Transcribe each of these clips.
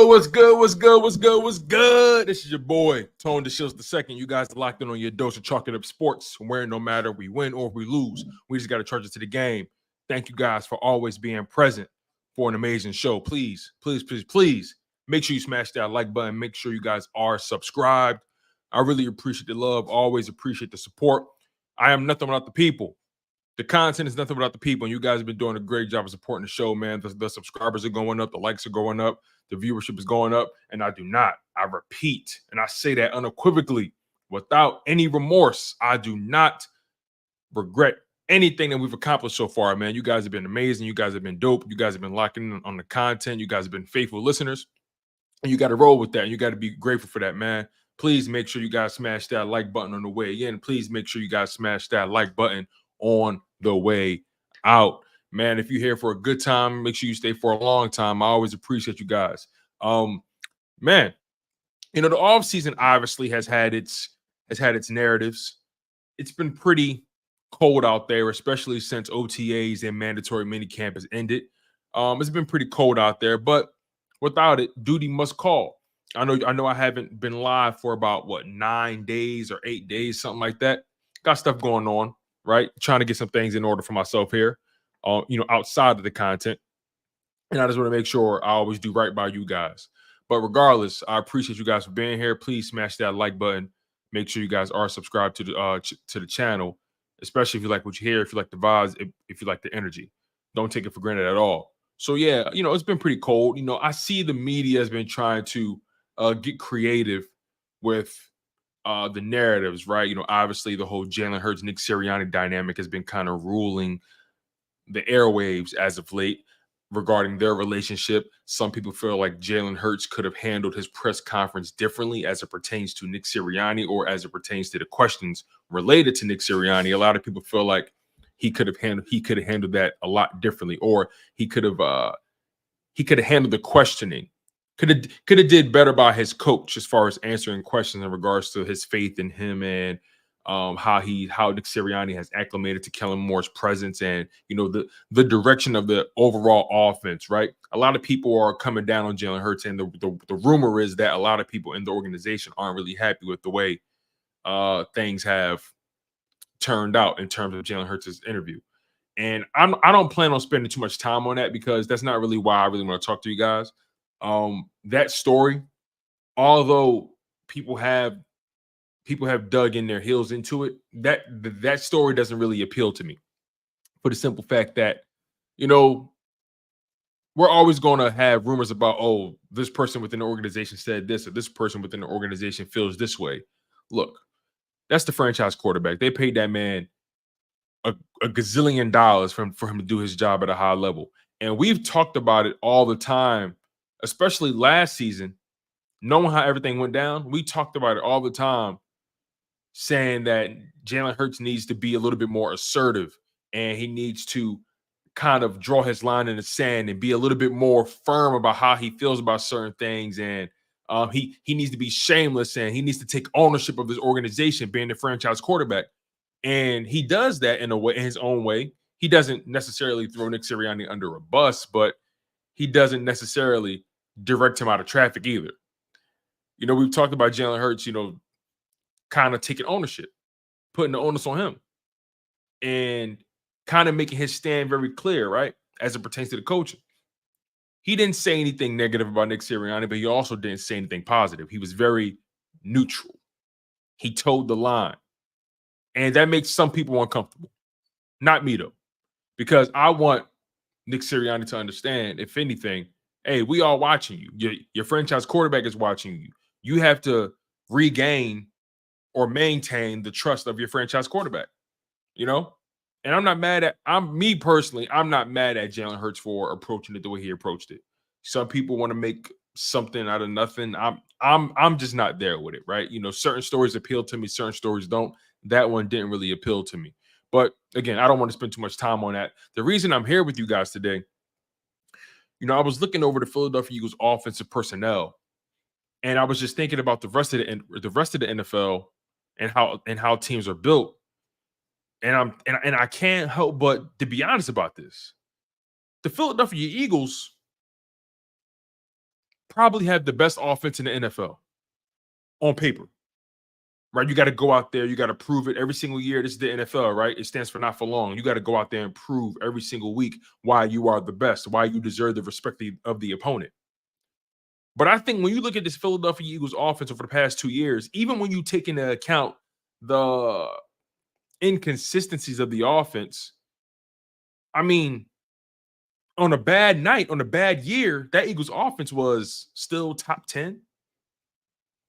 good? What's good? What's good? What's good? What's good? This is your boy, Tone DeShields II. You guys are locked in on your dose of chalking up sports, where no matter we win or we lose, we just got to charge it to the game. Thank you guys for always being present for an amazing show. Please, please, please, please make sure you smash that like button. Make sure you guys are subscribed. I really appreciate the love. Always appreciate the support. I am nothing without the people. The content is nothing without the people, and you guys have been doing a great job of supporting the show, man. The subscribers are going up, the likes are going up, the viewership is going up, and I repeat, and I say that unequivocally, without any remorse, I do not regret anything that we've accomplished so far, man. You guys have been amazing. You guys have been dope. You guys have been locking in on the content. You guys have been faithful listeners, and you got to roll with that, and you got to be grateful for that, man. Please make sure you guys smash that like button on the way in. Please make sure you guys smash that like button on the way out, man. If you're here for a good time, make sure you stay for a long time. I always appreciate you guys. Man, you know, the off season obviously has had its narratives. It's been pretty cold out there, especially since OTAs and mandatory minicamp has ended. It's been pretty cold out there, but without it, duty must call. I know I haven't been live for about 9 days or 8 days, something like that. Got stuff going on, right? Trying to get some things in order for myself here, outside of the content. And I just want to make sure I always do right by you guys. But regardless, I appreciate you guys for being here. Please smash that like button. Make sure you guys are subscribed to the channel, especially if you like what you hear, if you like the vibes, if you like the energy. Don't take it for granted at all. So yeah, it's been pretty cold. I see the media has been trying to get creative with the narratives, right? Obviously the whole Jalen Hurts, Nick Sirianni dynamic has been kind of ruling the airwaves as of late regarding their relationship. Some people feel like Jalen Hurts could have handled his press conference differently as it pertains to Nick Sirianni or as it pertains to the questions related to Nick Sirianni. A lot of people feel like he could have handled that a lot differently, or he could have handled the questioning. Could have did better by his coach as far as answering questions in regards to his faith in him and how Nick Sirianni has acclimated to Kellen Moore's presence and the direction of the overall offense. Right, a lot of people are coming down on Jalen Hurts, and the rumor is that a lot of people in the organization aren't really happy with the way things have turned out in terms of Jalen Hurts' interview. And I don't plan on spending too much time on that because that's not really why I really want to talk to you guys. That story, although people have dug in their heels into it, that story doesn't really appeal to me, for the simple fact that we're always going to have rumors about, oh, this person within the organization said this, or this person within the organization feels this way. Look, that's the franchise quarterback. They paid that man a gazillion dollars for him to do his job at a high level, and we've talked about it all the time. Especially last season, knowing how everything went down, we talked about it all the time, saying that Jalen Hurts needs to be a little bit more assertive and he needs to kind of draw his line in the sand and be a little bit more firm about how he feels about certain things. And he needs to be shameless and he needs to take ownership of his organization, being the franchise quarterback. And he does that in his own way. He doesn't necessarily throw Nick Sirianni under a bus, but he doesn't necessarily direct him out of traffic either. We've talked about Jalen Hurts, kind of taking ownership, putting the onus on him, and kind of making his stand very clear, right, as it pertains to the coaching. He didn't say anything negative about Nick Sirianni, but he also didn't say anything positive. He was very neutral. He toed the line. And that makes some people uncomfortable. Not me, though, because I want Nick Sirianni to understand, if anything, hey, we are watching you. Your franchise quarterback is watching you. You have to regain or maintain the trust of your franchise quarterback, And I'm not mad at, I'm not mad at Jalen Hurts for approaching it the way he approached it. Some people want to make something out of nothing. I'm just not there with it, right? Certain stories appeal to me, certain stories don't. That one didn't really appeal to me. But again, I don't want to spend too much time on that. The reason I'm here with you guys today, I was looking over the Philadelphia Eagles offensive personnel, and I was just thinking about the rest of the NFL and how teams are built. And I can't help but to be honest about this. The Philadelphia Eagles probably have the best offense in the NFL on paper, right? You got to go out there. You got to prove it every single year. This is the NFL, right? It stands for not for long. You got to go out there and prove every single week why you are the best, why you deserve the respect of the opponent. But I think when you look at this Philadelphia Eagles offense over the past 2 years, even when you take into account the inconsistencies of the offense, I mean, on a bad night, on a bad year, that Eagles offense was still top 10.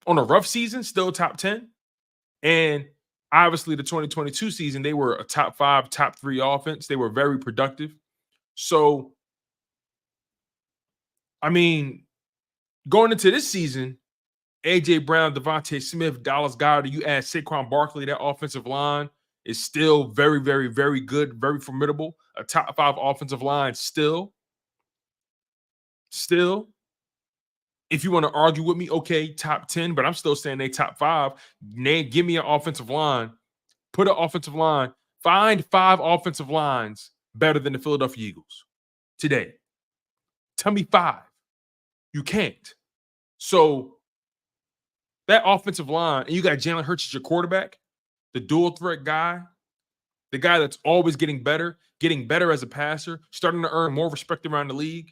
On a rough season, still top 10. And obviously the 2022 season, they were a top 5, top 3 offense. They were very productive. So, I mean, going into this season, A.J. Brown, Devonta Smith, Dallas Goedert, you add Saquon Barkley, that offensive line is still very, very, very good, very formidable. A top 5 offensive line still. If you want to argue with me, okay, top 10, but I'm still saying they top 5. Give me an offensive line. Put an offensive line. Find 5 offensive lines better than the Philadelphia Eagles today. Tell me 5. You can't. So that offensive line, and you got Jalen Hurts as your quarterback, the dual threat guy, the guy that's always getting better as a passer, starting to earn more respect around the league.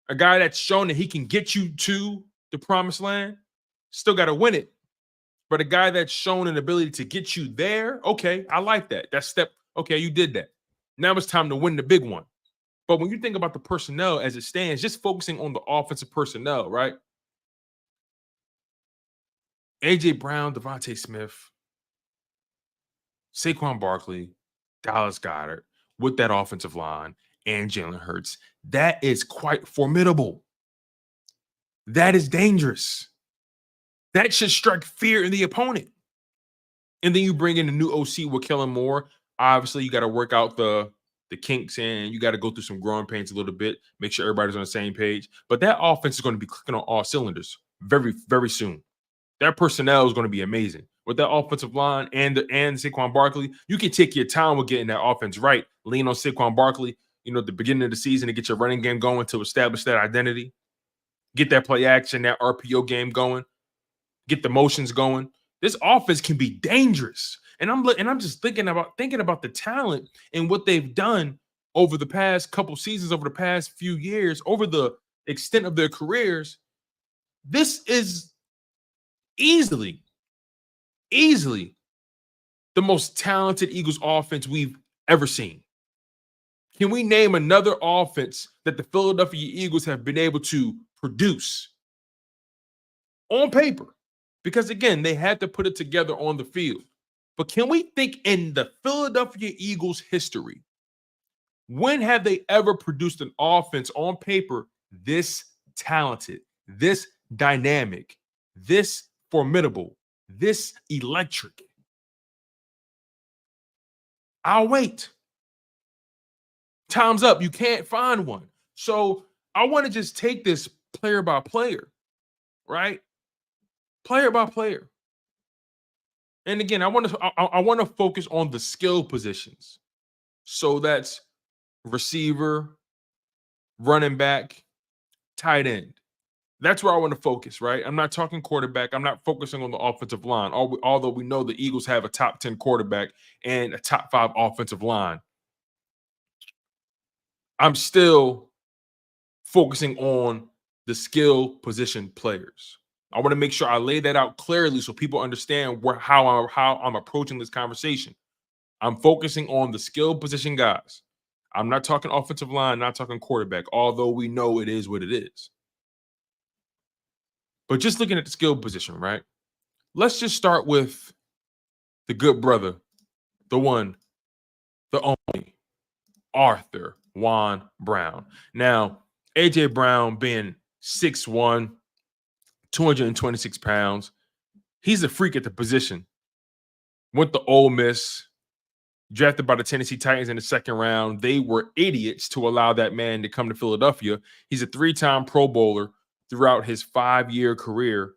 A guy that's shown that he can get you to the promised land, still got to win it. But a guy that's shown an ability to get you there, okay, I like that. That step, okay, you did that. Now it's time to win the big one. But when you think about the personnel as it stands, just focusing on the offensive personnel, right? A.J. Brown, Devonta Smith, Saquon Barkley, Dallas Goedert with that offensive line and Jalen Hurts, that is quite formidable. That is dangerous. That should strike fear in the opponent. And then you bring in the new OC with Kellen Moore. Obviously, you got to work out the kinks and you got to go through some growing pains a little bit, make sure everybody's on the same page. But that offense is going to be clicking on all cylinders very, very soon. That personnel is going to be amazing. With that offensive line and Saquon Barkley, you can take your time with getting that offense right. Lean on Saquon Barkley, at the beginning of the season to get your running game going to establish that identity. Get that play action, that RPO game going. Get the motions going. This offense can be dangerous. And I'm just thinking about the talent and what they've done over the past couple seasons, over the past few years, over the extent of their careers. This is easily the most talented Eagles offense we've ever seen. Can we name another offense that the Philadelphia Eagles have been able to produce on paper? Because again, they had to put it together on the field. But can we think in the Philadelphia Eagles history, when have they ever produced an offense on paper this talented, this dynamic, this formidable, this electric? I'll wait. Time's up. You can't find one. So I want to just take this player by player, right? Player by player. And again, I want to focus on the skill positions. So that's receiver, running back, tight end. That's where I want to focus, right? I'm not talking quarterback. I'm not focusing on the offensive line. Although we know the Eagles have a top 10 quarterback and a top 5 offensive line, I'm still focusing on the skill position players. I want to make sure I lay that out clearly so people understand how I'm approaching this conversation. I'm focusing on the skill position guys. I'm not talking offensive line, not talking quarterback, although we know it is what it is. But just looking at the skill position, right? Let's just start with the good brother, the one, the only, Arthur Juan Brown. Now, A.J. Brown being 6'1", 226 pounds, he's a freak at the position. Went to Ole Miss, drafted by the Tennessee Titans in the second round. They were idiots to allow that man to come to Philadelphia. He's a 3-time Pro Bowler throughout his 5-year career.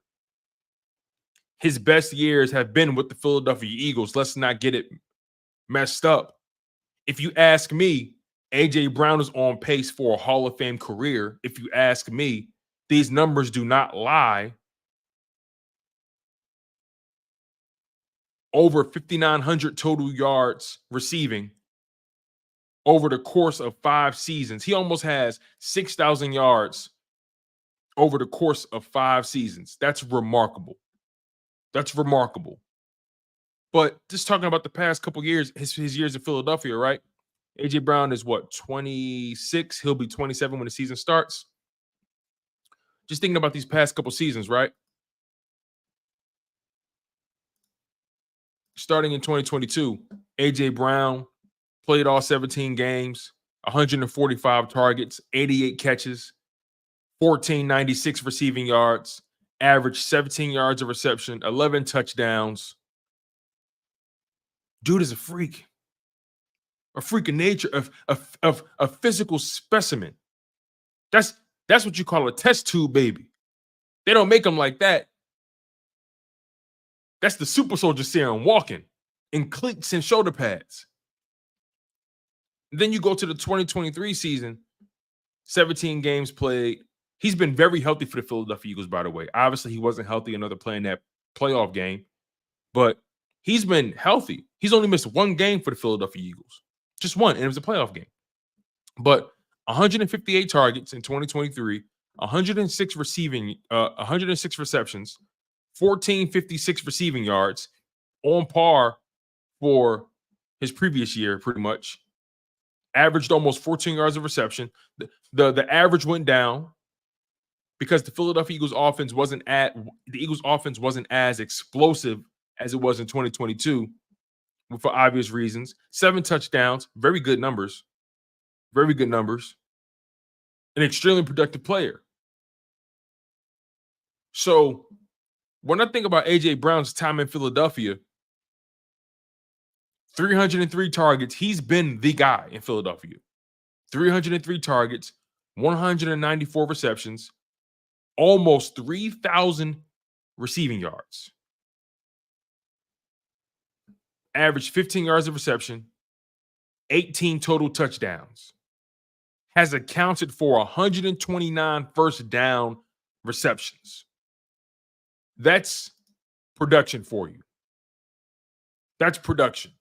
His best years have been with the Philadelphia Eagles. Let's not get it messed up. If you ask me, A.J. Brown is on pace for a Hall of Fame career. If you ask me, these numbers do not lie, over 5,900 total yards receiving over the course of 5 seasons. He almost has 6,000 yards over the course of 5 seasons. That's remarkable. That's remarkable. But just talking about the past couple years, his years in Philadelphia, right? A.J. Brown is what, 26? He'll be 27 when the season starts. Just thinking about these past couple seasons, right? Starting in 2022, A.J. Brown played all 17 games, 145 targets, 88 catches, 1,496 receiving yards, averaged 17 yards of reception, 11 touchdowns. Dude is a freak of nature, a physical specimen. That's what you call a test tube baby. They don't make them like that. That's the super soldier serum walking in cleats and shoulder pads. And then you go to the 2023 season, 17 games played. He's been very healthy for the Philadelphia Eagles, by the way. Obviously, he wasn't healthy another playing that playoff game, but he's been healthy. He's only missed one game for the Philadelphia Eagles. Just one, and it was a playoff game. But 158 targets in 2023, 106 receptions, 1,456 receiving yards, on par for his previous year, pretty much. Averaged almost 14 yards of reception. The average went down because the Philadelphia Eagles offense wasn't as explosive as it was in 2022 for obvious reasons. 7 touchdowns, very good numbers. Very good numbers. An extremely productive player. So when I think about A.J. Brown's time in Philadelphia, 303 targets. He's been the guy in Philadelphia. 303 targets, 194 receptions, almost 3,000 receiving yards. Averaged 15 yards of reception, 18 total touchdowns. Has accounted for 129 first down receptions. That's production for you. That's production.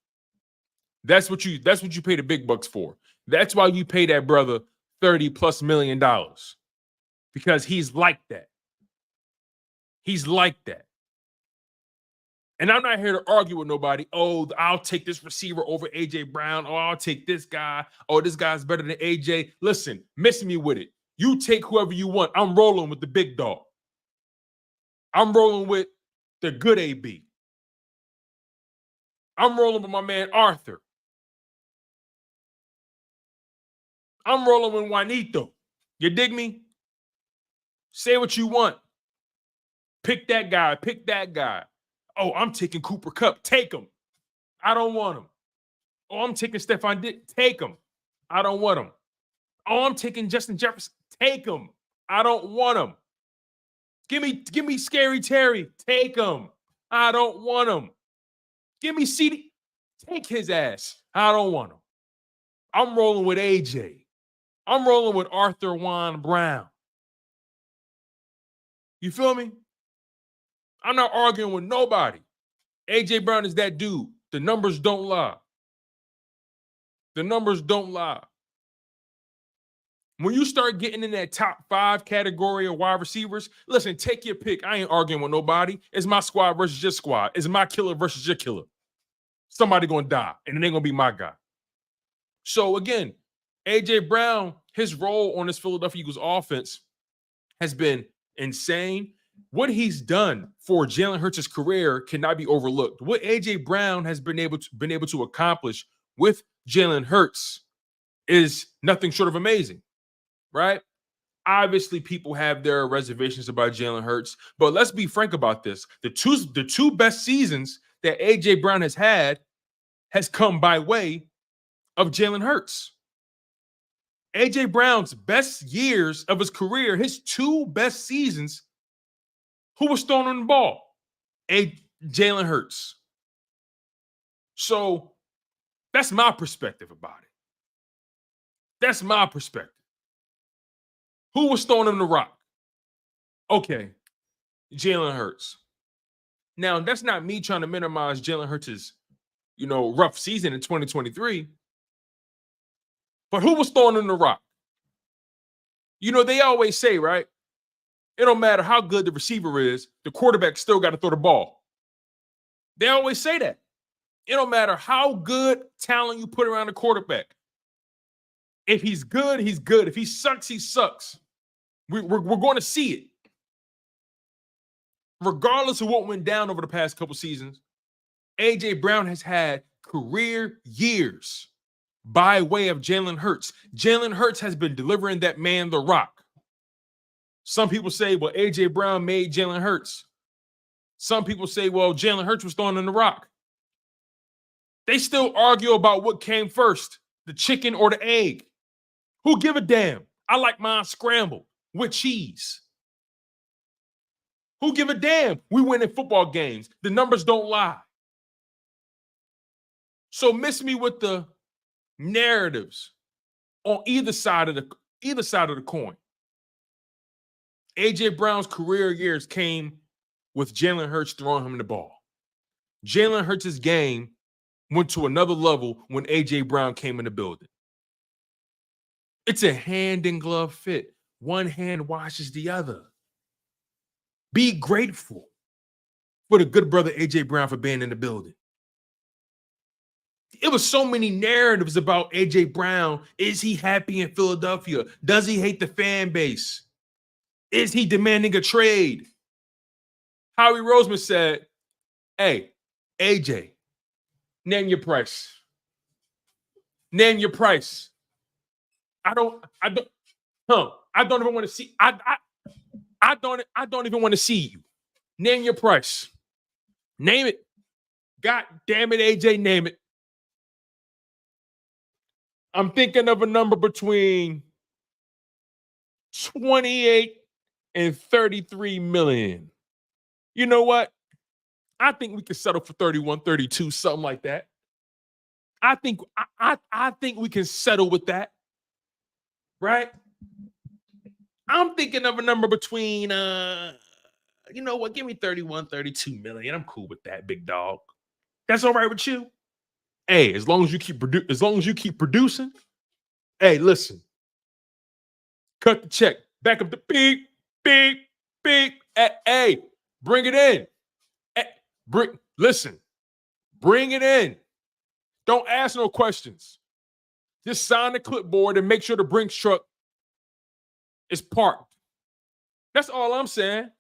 That's what you pay the big bucks for. That's why you pay that brother $30+ million. Because he's like that. He's like that. And I'm not here to argue with nobody. Oh, I'll take this receiver over A.J. Brown. Oh, I'll take this guy. Oh, this guy's better than A.J. Listen, miss me with it. You take whoever you want. I'm rolling with the big dog. I'm rolling with the good AB. I'm rolling with my man Arthur. I'm rolling with Juanito. You dig me? Say what you want. Pick that guy. Pick that guy. Oh, I'm taking Cooper Kupp. Take him. I don't want him. Oh, I'm taking Stephon Diggs. Take him. I don't want him. Oh, I'm taking Justin Jefferson. Take him. I don't want him. Give me Scary Terry. Take him. I don't want him. Give me CD. Take his ass. I don't want him. I'm rolling with AJ. I'm rolling with Arthur Juan Brown. You feel me? I'm not arguing with nobody. AJ Brown is that dude. The numbers don't lie. The numbers don't lie. When you start getting in that top 5 category of wide receivers, listen, take your pick. I ain't arguing with nobody. It's my squad versus your squad. It's my killer versus your killer. Somebody gonna die, and it ain't gonna be my guy. So again, AJ Brown, his role on this Philadelphia Eagles offense has been insane. What he's done for Jalen Hurts' career cannot be overlooked. What AJ Brown has been able to accomplish with Jalen Hurts is nothing short of amazing, right? Obviously, people have their reservations about Jalen Hurts, but let's be frank about this. The two best seasons that AJ Brown has had has come by way of Jalen Hurts. AJ Brown's best years of his career, his 2 best seasons, who was throwing on the ball? Jalen Hurts. So that's my perspective about it. That's my perspective. Who was throwing him the rock? Okay, Jalen Hurts. Now, that's not me trying to minimize Jalen Hurts' rough season in 2023. But who was throwing him the rock? They always say, right? It don't matter how good the receiver is, the quarterback still got to throw the ball. They always say that. It don't matter how good talent you put around the quarterback. If he's good, he's good. If he sucks, he sucks. We're going to see it. Regardless of what went down over the past couple seasons, A.J. Brown has had career years by way of Jalen Hurts. Jalen Hurts has been delivering that man the rock. Some people say, well, A.J. Brown made Jalen Hurts. Some people say, well, Jalen Hurts was throwing in the rock. They still argue about what came first, the chicken or the egg. Who give a damn? I like mine scrambled with cheese. Who give a damn? We win in football games. The numbers don't lie. So miss me with the narratives on either side of the coin. A.J. Brown's career years came with Jalen Hurts throwing him the ball. Jalen Hurts' game went to another level when A.J. Brown came in the building. It's a hand-in-glove fit. One hand washes the other. Be grateful for the good brother A.J. Brown for being in the building. It was so many narratives about A.J. Brown. Is he happy in Philadelphia? Does he hate the fan base? Is he demanding a trade? Howie Roseman said, hey, A.J., name your price. Name your price. I don't even want to see. I don't even want to see you. Name your price. Name it. God damn it, AJ, name it. I'm thinking of a number between 28 and 33 million. You know what? I think we could settle for 31, 32, something like that. I think we can settle with that. Right? I'm thinking of a number between you know what? Give me 31, 32 million. I'm cool with that, big dog. That's all right with you? Hey, as long as you keep producing. Hey, listen. Cut the check. Back up the beep, beep, beep. Hey, bring it in. Hey, listen. Bring it in. Don't ask no questions. Just sign the clipboard and make sure the Brinks truck is parked. That's all I'm saying.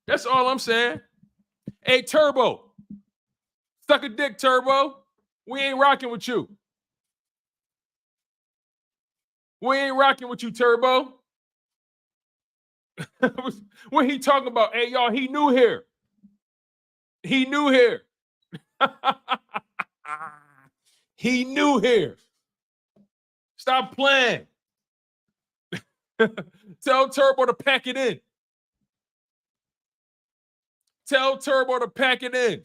That's all I'm saying. Hey, Turbo. Suck a dick, Turbo. We ain't rocking with you. We ain't rocking with you, Turbo. What he talking about? Hey, y'all, he new here. He new here. He new here. Stop playing. Tell Turbo to pack it in. Tell Turbo to pack it in.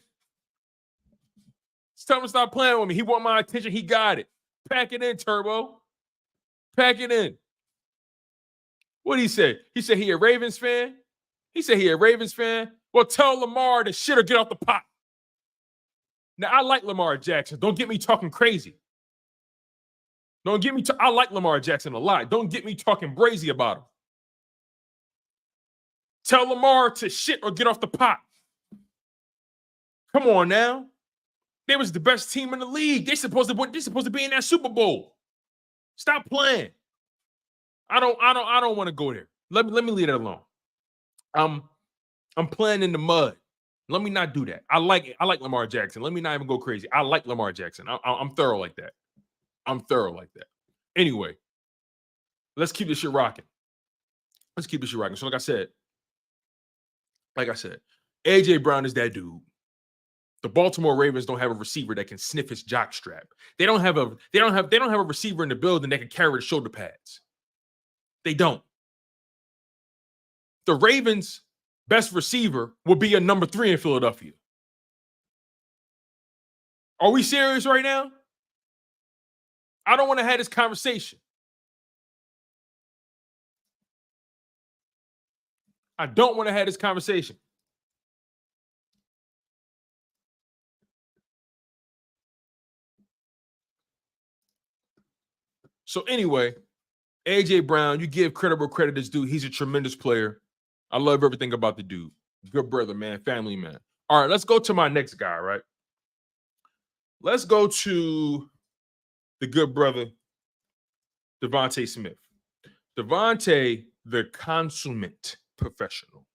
Just tell him to stop playing with me. He want my attention. He got it. Pack it in, Turbo. Pack it in. What did he say? He said he a Ravens fan? He said he a Ravens fan? Well, tell Lamar to shit or get off the pot. Now, I like Lamar Jackson. Don't get me talking crazy. Don't get me I like Lamar Jackson a lot. Don't get me talking brazy about him. Tell Lamar to shit or get off the pot. Come on now. They was the best team in the league. They're supposed to be in that Super Bowl. Stop playing. I don't want to go there. Let me leave it alone. I'm playing in the mud. Let me not do that. I like Lamar Jackson. Let me not even go crazy. I like Lamar Jackson. I'm thorough like that. I'm thorough like that. Anyway, let's keep this shit rocking. So like I said, A.J. Brown is that dude. The Baltimore Ravens don't have a receiver that can sniff his jockstrap. They don't have a receiver in the building that can carry the shoulder pads. They don't. The Ravens' best receiver will be a number 3 in Philadelphia. Are we serious right now? I don't want to have this conversation. I don't want to have this conversation. So anyway, A.J. Brown, you give credit where credit is due. He's a tremendous player. I love everything about the dude. Good brother, man. Family man. All right, let's go to my next guy, right? Let's go to the good brother, Devonta Smith. Devonta, the consummate professional.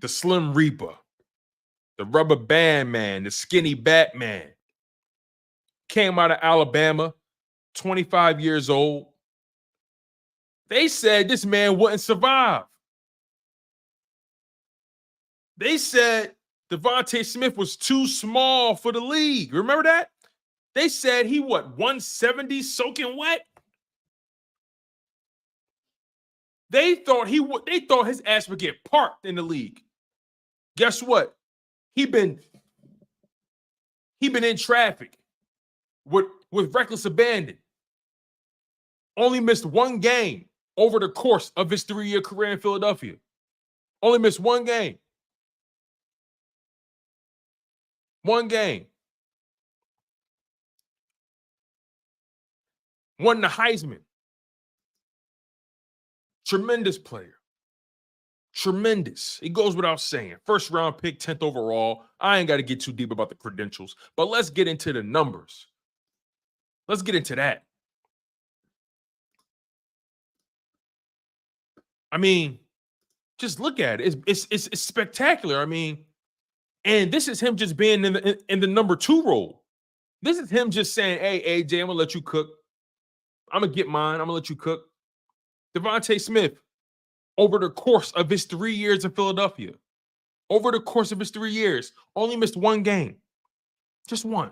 The Slim Reaper. The rubber band man. The skinny Batman. Came out of Alabama, 25 years old. They said this man wouldn't survive. They said Devonta Smith was too small for the league. Remember that? They said he, 170 soaking wet? They thought his ass would get parked in the league. Guess what? He been in traffic with reckless abandon. Only missed one game over the course of his 3-year career in Philadelphia. Only missed one game. One game. Won the Heisman. Tremendous player. Tremendous. It goes without saying. First round pick, 10th overall. I ain't got to get too deep about the credentials, but let's get into the numbers. Let's get into that. I mean, just look at it. It's spectacular. I mean, and this is him just being in the number 2 role. This is him just saying, hey, AJ, I'm going to let you cook. I'm going to get mine. I'm going to let you cook. Devonta Smith, over the course of his 3 years in Philadelphia, only missed one game. Just one.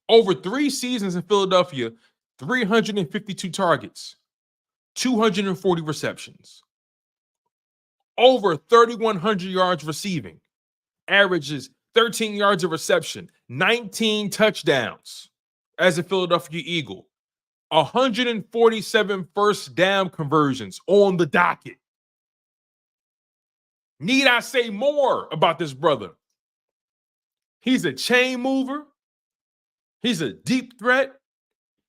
Over 3 seasons in Philadelphia, 352 targets, 240 receptions, over 3,100 yards receiving, averages 13 yards of reception, 19 touchdowns as a Philadelphia Eagle, 147 first down conversions on the docket. Need I say more about this brother? He's a chain mover. He's a deep threat.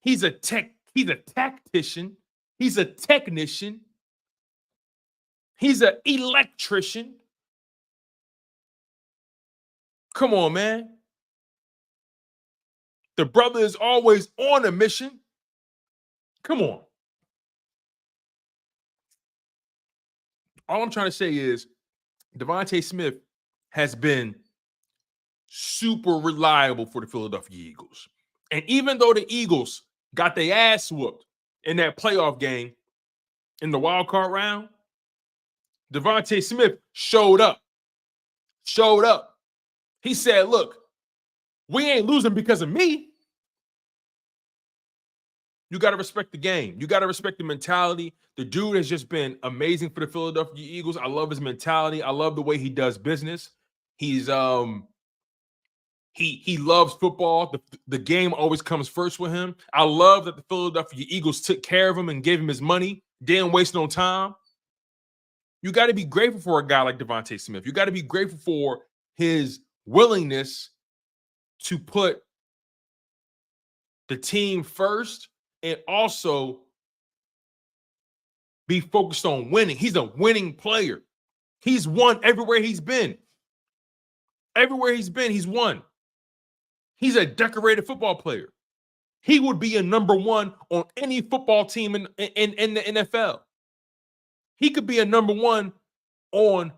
He's a tactician. He's a technician. He's an electrician. Come on, man. The brother is always on a mission. Come on. All I'm trying to say is Devonta Smith has been super reliable for the Philadelphia Eagles. And even though the Eagles got their ass whooped in that playoff game in the wild card round, Devonta Smith showed up. He said, look, we ain't losing because of me. You got to respect the game. You got to respect the mentality. The dude has just been amazing for the Philadelphia Eagles. I love his mentality. I love the way he does business. He's he loves football. The game always comes first with him. I love that the Philadelphia Eagles took care of him and gave him his money. Didn't waste no time. You got to be grateful for a guy like Devonta Smith. You got to be grateful for his willingness to put the team first and also be focused on winning. He's a winning player. He's won everywhere he's been. Everywhere he's been, he's won. He's a decorated football player. He would be a number 1 on any football team in the NFL. He could be a number 1 on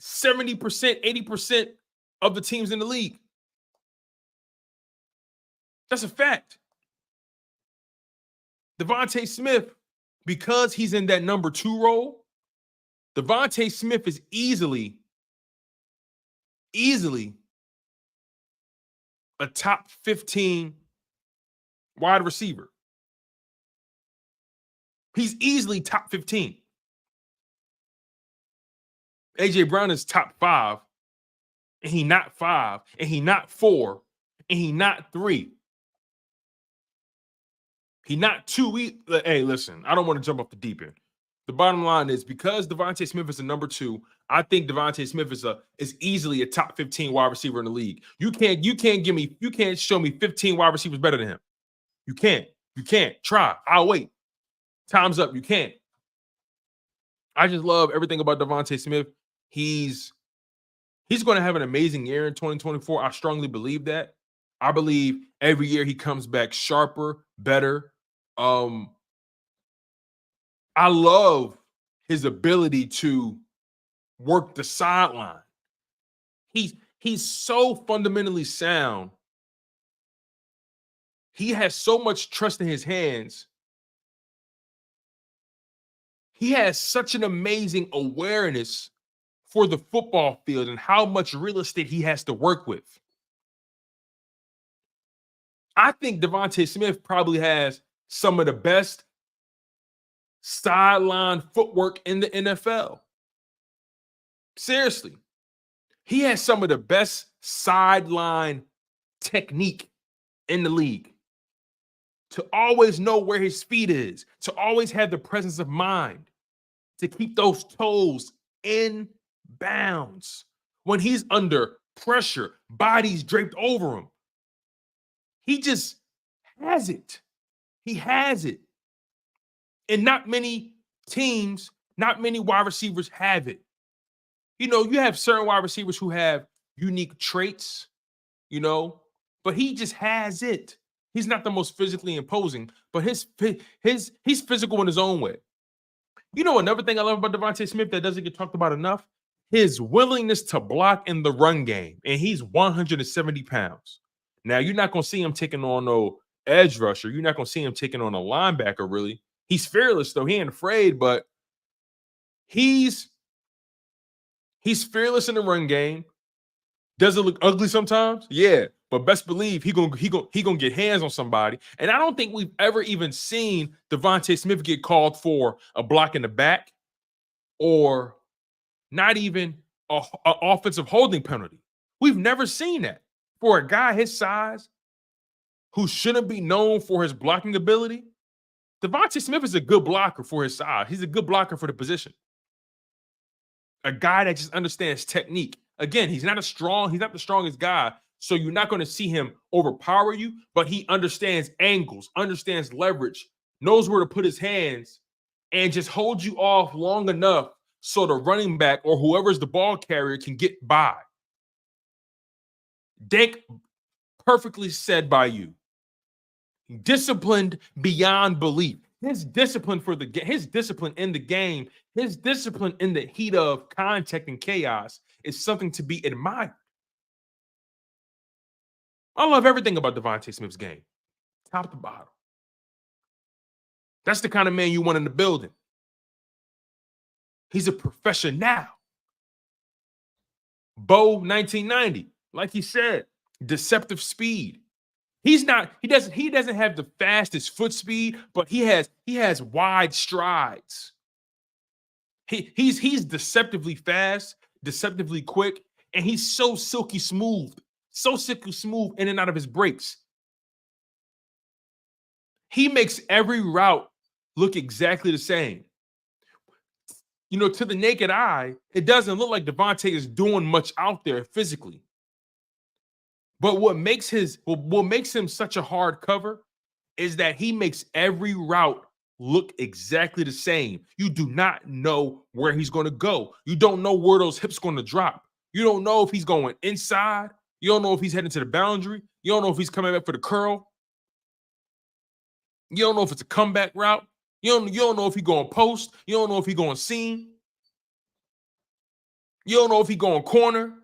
70%, 80% of the teams in the league. That's a fact. Devonta Smith, because he's in that number 2 role, Devonta Smith is easily a top 15 wide receiver. He's easily top 15. A.J. Brown is top 5, and he not 5, and he not 4, and he not 3. He not too hey, listen, I don't want to jump off the deep end. The bottom line is because Devonta Smith is a number 2, I think Devonta Smith is easily a top 15 wide receiver in the league. You can't show me 15 wide receivers better than him. You can't. You can't. Try. I'll wait. Time's up. You can't. I just love everything about Devonta Smith. He's going to have an amazing year in 2024. I strongly believe that. I believe every year he comes back sharper, better. I love his ability to work the sideline. He's so fundamentally sound. He has so much trust in his hands. He has such an amazing awareness for the football field and how much real estate he has to work with. I think Devonta Smith probably has some of the best sideline footwork in the NFL. Seriously. He has some of the best sideline technique in the league. To always know where his feet is, to always have the presence of mind, to keep those toes in bounds. When he's under pressure, bodies draped over him, he just has it. He has it. And not many teams, not many wide receivers have it. You know, you have certain wide receivers who have unique traits, you know, but he just has it. He's not the most physically imposing, but he's physical in his own way. You know, another thing I love about Devonta Smith that doesn't get talked about enough, his willingness to block in the run game, and he's 170 pounds. Now, you're not going to see him taking on no edge rusher. You're not going to see him taking on a linebacker, really. He's fearless, though. He ain't afraid, but he's fearless in the run game. Does it look ugly sometimes? Yeah, but best believe he gonna get hands on somebody. And I don't think we've ever even seen Devonta Smith get called for a block in the back or not even an offensive holding penalty. We've never seen that. For a guy his size who shouldn't be known for his blocking ability, Devonta Smith is a good blocker for his size. He's a good blocker for the position. A guy that just understands technique. Again, he's not the strongest guy, so you're not going to see him overpower you, but he understands angles, understands leverage, knows where to put his hands, and just hold you off long enough so the running back or whoever's the ball carrier can get by. Dank, perfectly said by you. Disciplined beyond belief. His discipline his discipline in the game, his discipline in the heat of contact and chaos is something to be admired. I love everything about Devonta Smith's game, top to bottom. That's the kind of man you want in the building. He's a professional. Bo 1990, like he said, deceptive speed. He doesn't have the fastest foot speed, but he has wide strides. He's deceptively fast, deceptively quick, and he's so silky smooth in and out of his breaks. He makes every route look exactly the same. You know, to the naked eye, it doesn't look like Devonta is doing much out there physically. But what makes him such a hard cover is that he makes every route look exactly the same. You do not know where he's going to go. You don't know where those hips going to drop. You don't know if he's going inside. You don't know if he's heading to the boundary. You don't know if he's coming back for the curl. You don't know if it's a comeback route. You don't know if he's going post. You don't know if he's going seam. You don't know if he's going corner.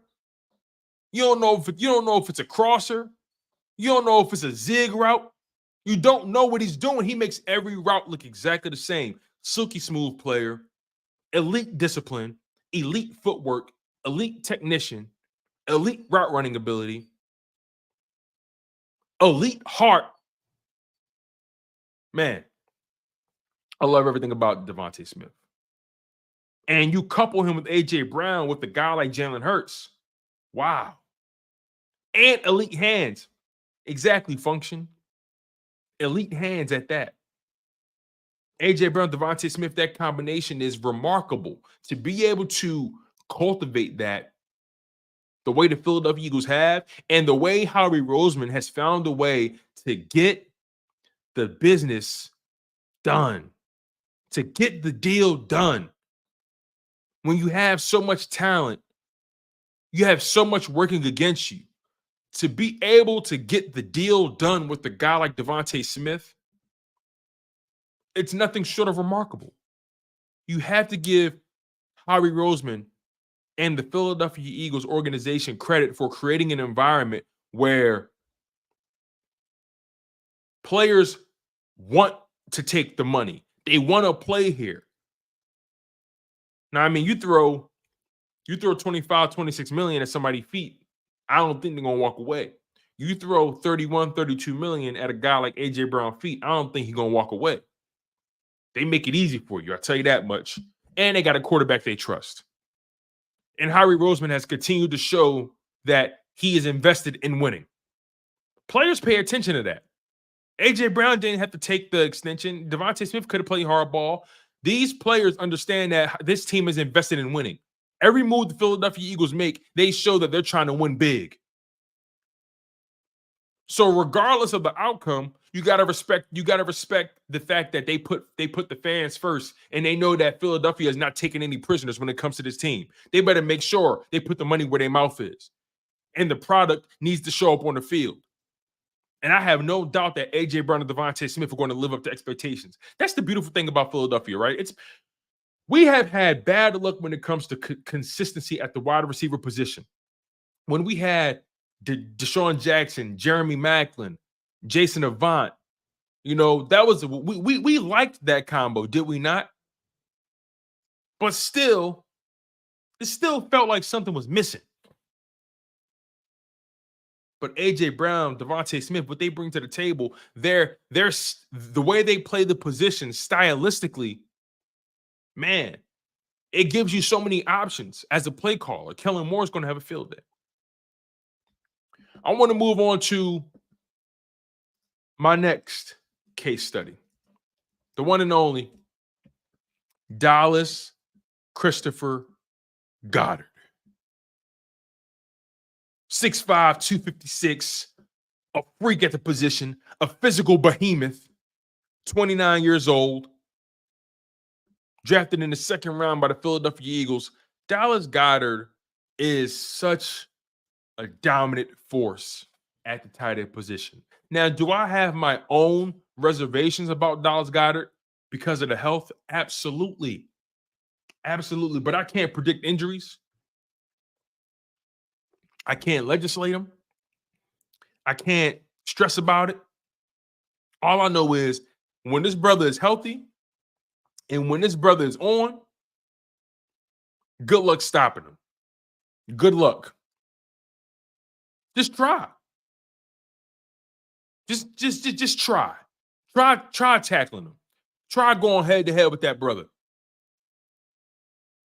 You don't know if it's a crosser. You don't know if it's a zig route. You don't know what he's doing. He makes every route look exactly the same. Silky smooth player, elite discipline, elite footwork, elite technician, elite route running ability, elite heart. Man, I love everything about Devonta Smith. And you couple him with A.J. Brown with a guy like Jalen Hurts. Wow. And elite hands. Exactly, function. Elite hands at that. A.J. Brown, Devonta Smith, that combination is remarkable. To be able to cultivate that the way the Philadelphia Eagles have, and the way Howie Roseman has found a way to get the business done, to get the deal done. When you have so much talent, you have so much working against you. To be able to get the deal done with a guy like Devonta Smith, it's nothing short of remarkable. You have to give Howie Roseman and the Philadelphia Eagles organization credit for creating an environment where players want to take the money. They want to play here. Now, I mean, you throw 25, 26 million at somebody's feet, I don't think they're going to walk away. You throw 31, 32 million at a guy like A.J. Brown feet, I don't think he's going to walk away. They make it easy for you, I'll tell you that much. And they got a quarterback they trust. And Howie Roseman has continued to show that he is invested in winning. Players pay attention to that. A.J. Brown didn't have to take the extension. Devonta Smith could have played hardball. These players understand that this team is invested in winning. Every move the Philadelphia Eagles make, they show that they're trying to win big. So regardless of the outcome, you gotta respect the fact that they put the fans first, and they know that Philadelphia is not taking any prisoners when it comes to this team. They better make sure they put the money where their mouth is, and the product needs to show up on the field. And I have no doubt that A.J. Brown and Devonta Smith are going to live up to expectations. That's the beautiful thing about Philadelphia, right? We have had bad luck when it comes to consistency at the wide receiver position. When we had Deshaun Jackson, Jeremy Maclin, Jason Avant, that was we liked that combo, did we not? But still, it still felt like something was missing. But A.J. Brown, Devonta Smith, what they bring to the table, the way they play the position stylistically, man, it gives you so many options as a play caller. Kellen Moore's going to have a field day. I want to move on to my next case study. The one and only Dallas Christopher Goedert. 6'5", 256, a freak at the position, a physical behemoth, 29 years old, drafted in the second round by the Philadelphia Eagles. Dallas Goedert is such a dominant force at the tight end position. Now, do I have my own reservations about Dallas Goedert because of the health? Absolutely. Absolutely. But I can't predict injuries. I can't legislate them. I can't stress about it. All I know is when this brother is healthy and when this brother is on, good luck stopping him. Good luck. Just try. Just try. Try tackling him. Try going head to head with that brother.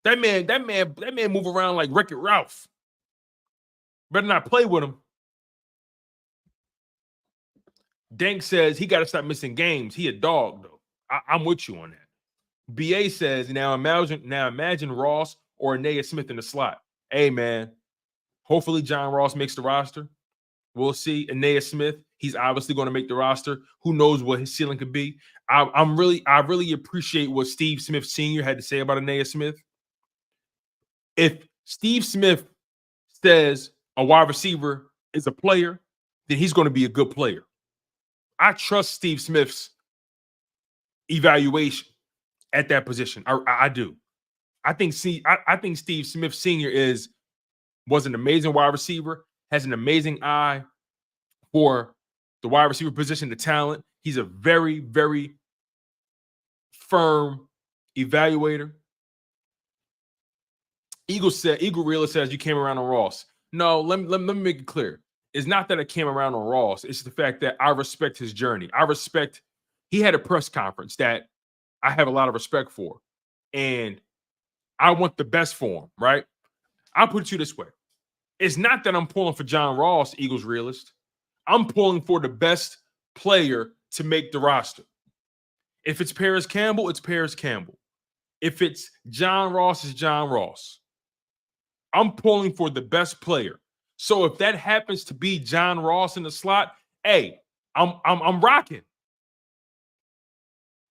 That man move around like Wreck-It Ralph. Better not play with him. Dank says he got to stop missing games. He a dog, though. I'm with you on that. BA says, now imagine Ross or Anaya Smith in the slot. Hey, man, hopefully John Ross makes the roster. We'll see. Anaya Smith, he's obviously going to make the roster. Who knows what his ceiling could be? I really appreciate what Steve Smith Sr. had to say about Anaya Smith. If Steve Smith says a wide receiver is a player, then he's going to be a good player. I trust Steve Smith's evaluation at that position. I do. I think Steve Smith Sr. was an amazing wide receiver, has an amazing eye for the wide receiver position, the talent. He's a very, very firm evaluator. Eagle Realist says you came around on Ross. No, let me make it clear. It's not that I came around on Ross. It's the fact that I respect his journey. He had a press conference that I have a lot of respect for. And I want the best for him, right? I'll put it to you this way. It's not that I'm pulling for John Ross, Eagles Realist. I'm pulling for the best player to make the roster. If it's Paris Campbell, it's Paris Campbell. If it's John Ross, it's John Ross. I'm pulling for the best player. So if that happens to be John Ross in the slot, hey, I'm rocking.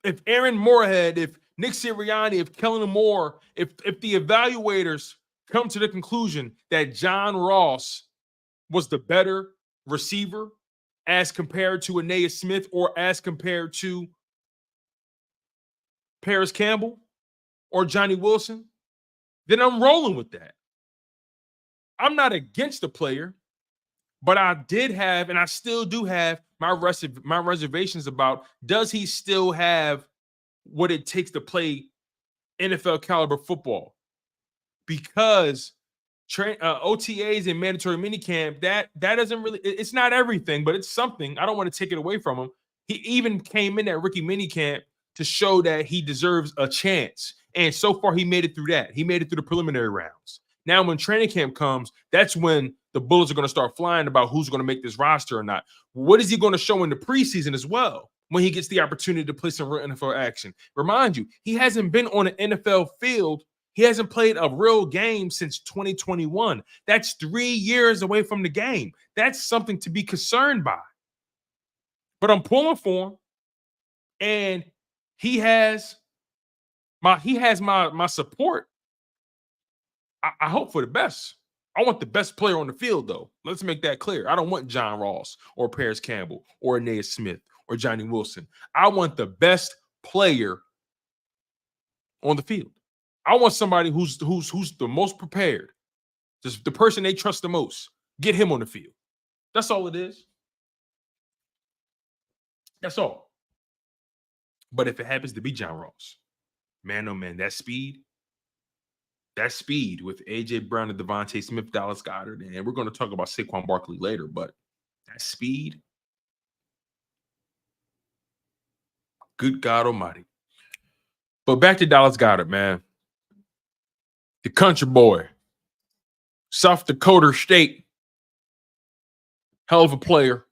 If Aaron Moorhead, if Nick Sirianni, if Kellen Moore, if the evaluators come to the conclusion that John Ross was the better receiver as compared to Aeneas Smith or as compared to Paris Campbell or Johnny Wilson, then I'm rolling with that. I'm not against the player, but I did have, and I still do have my reservations about, does he still have what it takes to play NFL caliber football? Because OTAs and mandatory minicamp, that doesn't really, it's not everything, but it's something. I don't want to take it away from him. He even came in at rookie minicamp to show that he deserves a chance. And so far, he made it through that. He made it through the preliminary rounds. Now, when training camp comes, that's when the bullets are going to start flying about who's going to make this roster or not. What is he going to show in the preseason as well when he gets the opportunity to play some real NFL action? Remind you, he hasn't been on an NFL field. He hasn't played a real game since 2021. That's 3 years away from the game. That's something to be concerned by. But I'm pulling for him, and he has my support. I hope for the best. I want the best player on the field, though. Let's make that clear. I don't want John Ross or Paris Campbell or Aeneas Smith or Johnny Wilson. I want the best player on the field. I want somebody who's the most prepared, just the person they trust the most. Get him on the field. That's all it is. That's all. But if it happens to be John Ross, man, oh man, that speed with A.J. Brown and Devonta Smith, Dallas Goedert, and we're going to talk about Saquon Barkley later, but that speed, good God almighty. But back to Dallas Goedert, man. The country boy, South Dakota State, hell of a player.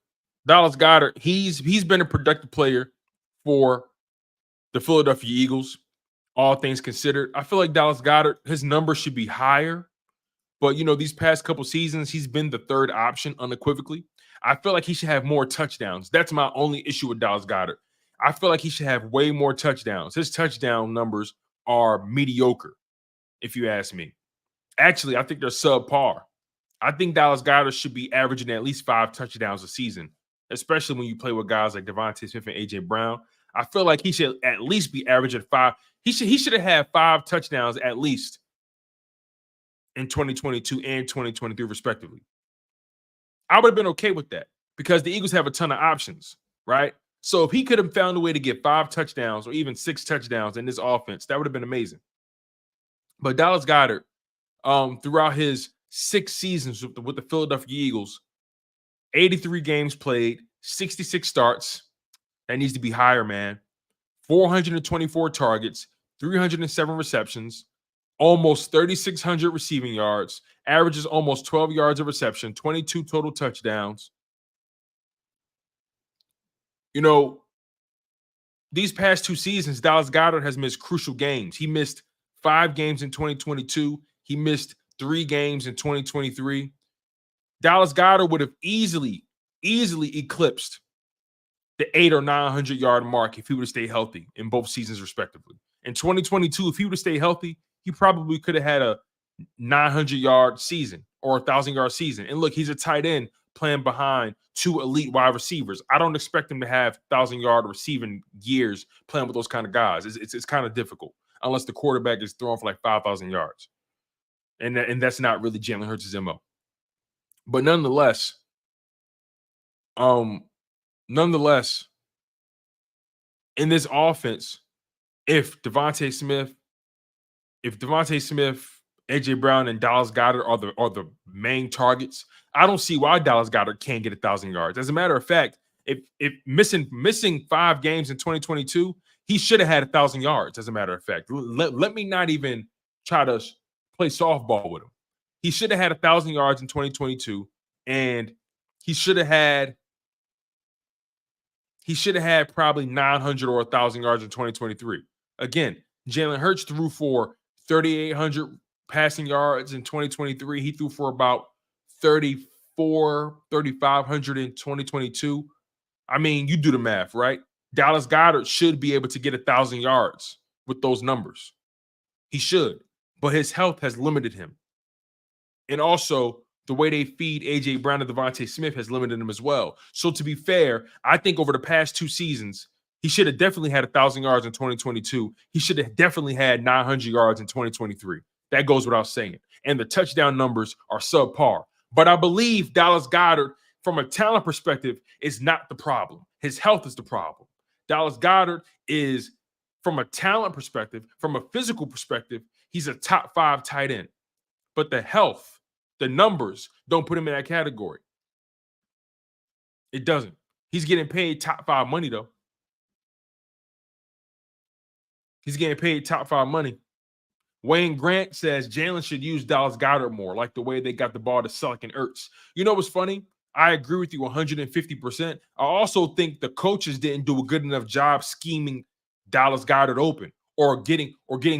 Dallas Goedert, he's been a productive player for the Philadelphia Eagles, all things considered. I feel like Dallas Goedert, his numbers should be higher. But, these past couple seasons, he's been the third option unequivocally. I feel like he should have more touchdowns. That's my only issue with Dallas Goedert. I feel like he should have way more touchdowns. His touchdown numbers are mediocre, if you ask me. Actually, I think they're subpar. I think Dallas Goedert should be averaging at least 5 touchdowns a season, especially when you play with guys like Devonta Smith and A.J. Brown. I feel like he should at least be averaging 5. He should have had 5 touchdowns at least in 2022 and 2023, respectively. I would have been okay with that because the Eagles have a ton of options, right? So if he could have found a way to get 5 touchdowns or even 6 touchdowns in this offense, that would have been amazing. But Dallas Goedert, throughout his 6 seasons with the Philadelphia Eagles, 83 games played, 66 starts. That needs to be higher, man. 424 targets, 307 receptions, almost 3,600 receiving yards, averages almost 12 yards of reception, 22 total touchdowns. These past 2 seasons, Dallas Goedert has missed crucial games. He missed 5 games in 2022. He missed 3 games in 2023. Dallas Goedert would have easily eclipsed the 800 or 900 yard mark if he would have stayed healthy in both seasons, respectively. In 2022, if he would have stayed healthy, he probably could have had a 900-yard season or a 1,000-yard season. And look, he's a tight end playing behind 2 elite wide receivers. I don't expect him to have 1,000-yard receiving years playing with those kind of guys. It's kind of difficult unless the quarterback is throwing for like 5,000 yards. And that's not really Jalen Hurts' MO. But nonetheless, in this offense, if Devonta Smith, AJ Brown, and Dallas Goedert are the main targets, I don't see why Dallas Goedert can't get 1,000 yards. As a matter of fact, if missing 5 games in 2022, he should have had 1,000 yards. As a matter of fact, let me not even try to play softball with him. He should have had 1,000 yards in 2022, and he should have had he should have had probably 900 or 1,000 yards in 2023. Again, Jalen Hurts threw for 3,800 passing yards in 2023. He threw for about 3,500 in 2022. I mean, you do the math, right? Dallas Goedert should be able to get 1,000 yards with those numbers. He should, but his health has limited him. And also, the way they feed A.J. Brown and Devonta Smith has limited him as well. So to be fair, I think over the past 2 seasons, he should have definitely had 1,000 yards in 2022. He should have definitely had 900 yards in 2023. That goes without saying. And the touchdown numbers are subpar. But I believe Dallas Goedert, from a talent perspective, is not the problem. His health is the problem. Dallas Goedert is, from a talent perspective, from a physical perspective, he's a top 5 tight end. But the health, the numbers don't put him in that category. It doesn't. He's getting paid top 5 money, though. He's getting paid top 5 money. Wayne Grant says Jalen should use Dallas Goedert more, like the way they got the ball to Selleck and Ertz. You know what's funny? I agree with you 150%. I also think the coaches didn't do a good enough job scheming Dallas Goedert open or getting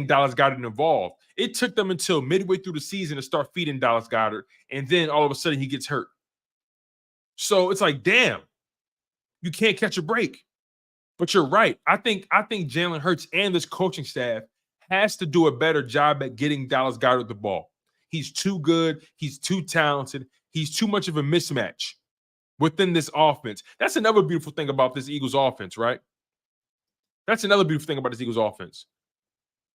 Dallas Goedert involved. It took them until midway through the season to start feeding Dallas Goedert, and then all of a sudden he gets hurt. So it's like, damn, you can't catch a break. But you're right. I think Jalen Hurts and this coaching staff has to do a better job at getting Dallas Goedert the ball. He's too good. He's too talented. He's too much of a mismatch within this offense. That's another beautiful thing about this Eagles offense, right? That's another beautiful thing about this Eagles offense.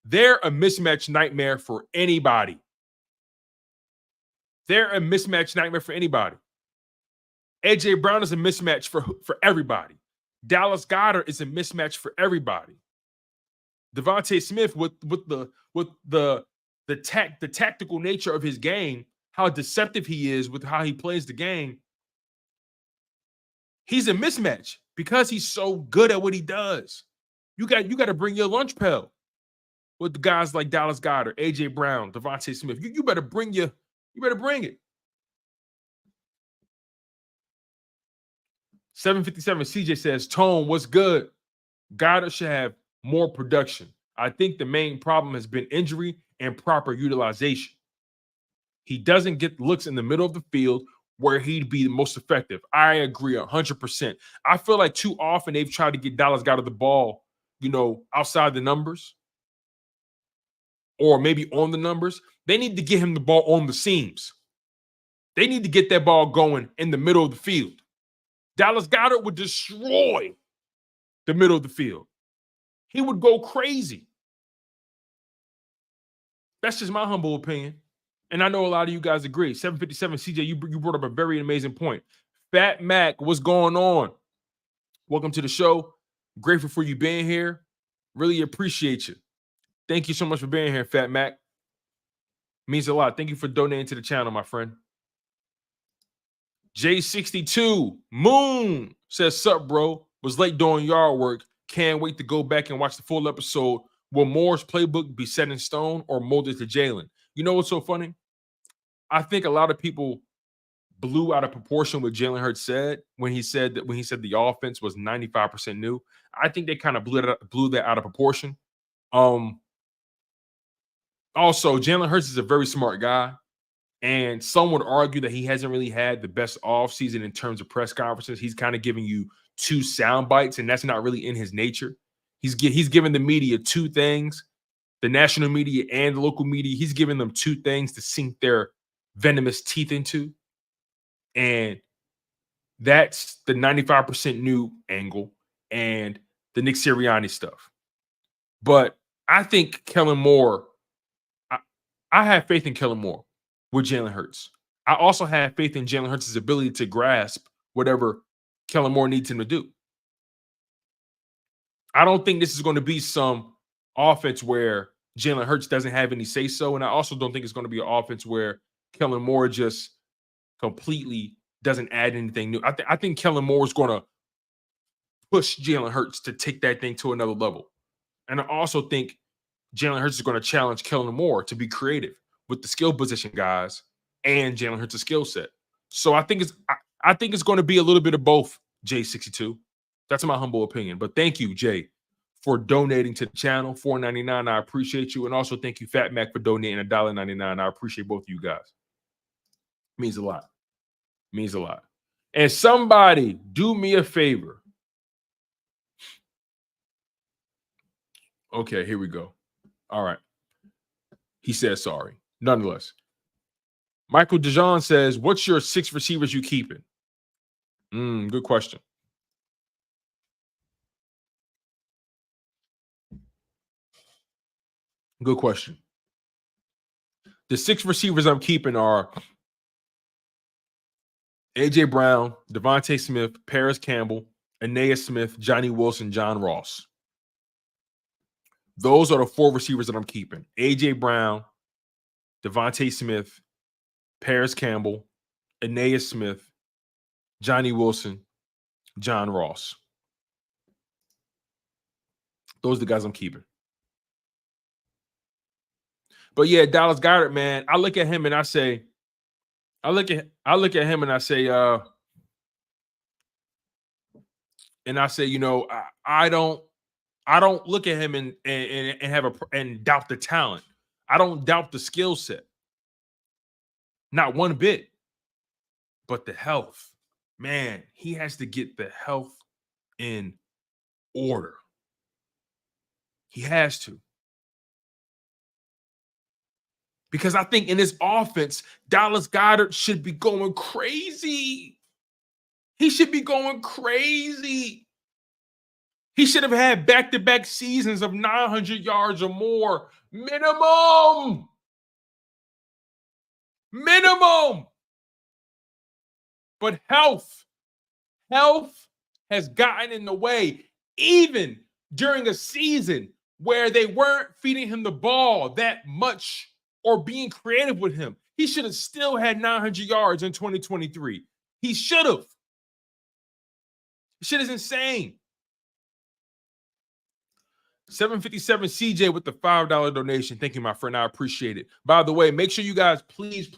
They're a mismatch nightmare for anybody. They're a mismatch nightmare for anybody. A.J. Brown is a mismatch for everybody. Dallas Goedert is a mismatch for everybody. Devonta Smith with the tactical nature of his game, how deceptive he is with how he plays the game. He's a mismatch because he's so good at what he does. You got to bring your lunch pail with the guys like Dallas Goedert, A.J. Brown, Devonta Smith. You better bring it. 757 CJ says, Tone, what's good? Goedert should have more production. I think the main problem has been injury and proper utilization. He doesn't get looks in the middle of the field where he'd be the most effective. I agree 100%. I feel like too often they've tried to get Dallas Goedert the ball, outside the numbers or maybe on the numbers. They need to get him the ball on the seams. They need to get that ball going in the middle of the field. Dallas Goedert would destroy the middle of the field. He would go crazy. That's just my humble opinion. And I know a lot of you guys agree. 757 CJ, you brought up a very amazing point. Fat Mac, what's going on? Welcome to the show. Grateful for you being here. Really appreciate you. Thank you so much for being here, Fat Mac. Means a lot. Thank you for donating to the channel, my friend. J62 Moon says, sup, bro? Was late doing yard work. Can't wait to go back and watch the full episode. Will Moore's playbook be set in stone or molded to Jalen? You know what's so funny? I think a lot of people blew out of proportion what Jalen Hurts said when he said the offense was 95% new. I think they kind of blew that out of proportion. Also, Jalen Hurts is a very smart guy. And some would argue that he hasn't really had the best offseason in terms of press conferences. He's kind of giving you 2 sound bites, and that's not really in his nature. He's given the media 2 things, the national media and the local media. He's giving them 2 things to sink their venomous teeth into. And that's the 95% new angle and the Nick Sirianni stuff. But I think Kellen Moore, I have faith in Kellen Moore with Jalen Hurts. I also have faith in Jalen Hurts' ability to grasp whatever Kellen Moore needs him to do. I don't think this is going to be some offense where Jalen Hurts doesn't have any say-so, and I also don't think it's going to be an offense where Kellen Moore just completely doesn't add anything new. I think Kellen Moore is going to push Jalen Hurts to take that thing to another level. And I also think Jalen Hurts is going to challenge Kellen Moore to be creative with the skill position guys and Jalen Hurts' skill set. So I think it's going to be a little bit of both, J62. That's my humble opinion. But thank you, Jay, for donating to the channel, $4.99. I appreciate you. And also thank you, Fat Mac, for donating $1.99. I appreciate both of you guys. Means a lot. Means a lot. And somebody do me a favor. Okay, here we go. All right. He says sorry. Nonetheless. Michael DeJean says, what's your 6 receivers you keeping? Good question. Good question. The 6 receivers I'm keeping are A.J. Brown, Devonta Smith, Paris Campbell, Aeneas Smith, Johnny Wilson, John Ross. Those are the 4 receivers that I'm keeping. A.J. Brown, Devonta Smith, Paris Campbell, Aeneas Smith, Johnny Wilson, John Ross. Those are the guys I'm keeping. But yeah, Dallas Goedert, man, I look at him and I say, I look at him and I say, you know, I don't look at him and doubt the talent. I don't doubt the skill set. Not one bit. But the health, man, he has to get the health in order. He has to. Because I think in this offense, Dallas Goedert should be going crazy. He should be going crazy. He should have had back-to-back seasons of 900 yards or more. Minimum. But health has gotten in the way, even during a season where they weren't feeding him the ball that much or being creative with him. He should have still had 900 yards in 2023. He should have. Shit is insane. 757 CJ with the $5 donation. Thank you, my friend. I appreciate it. By the way, make sure you guys please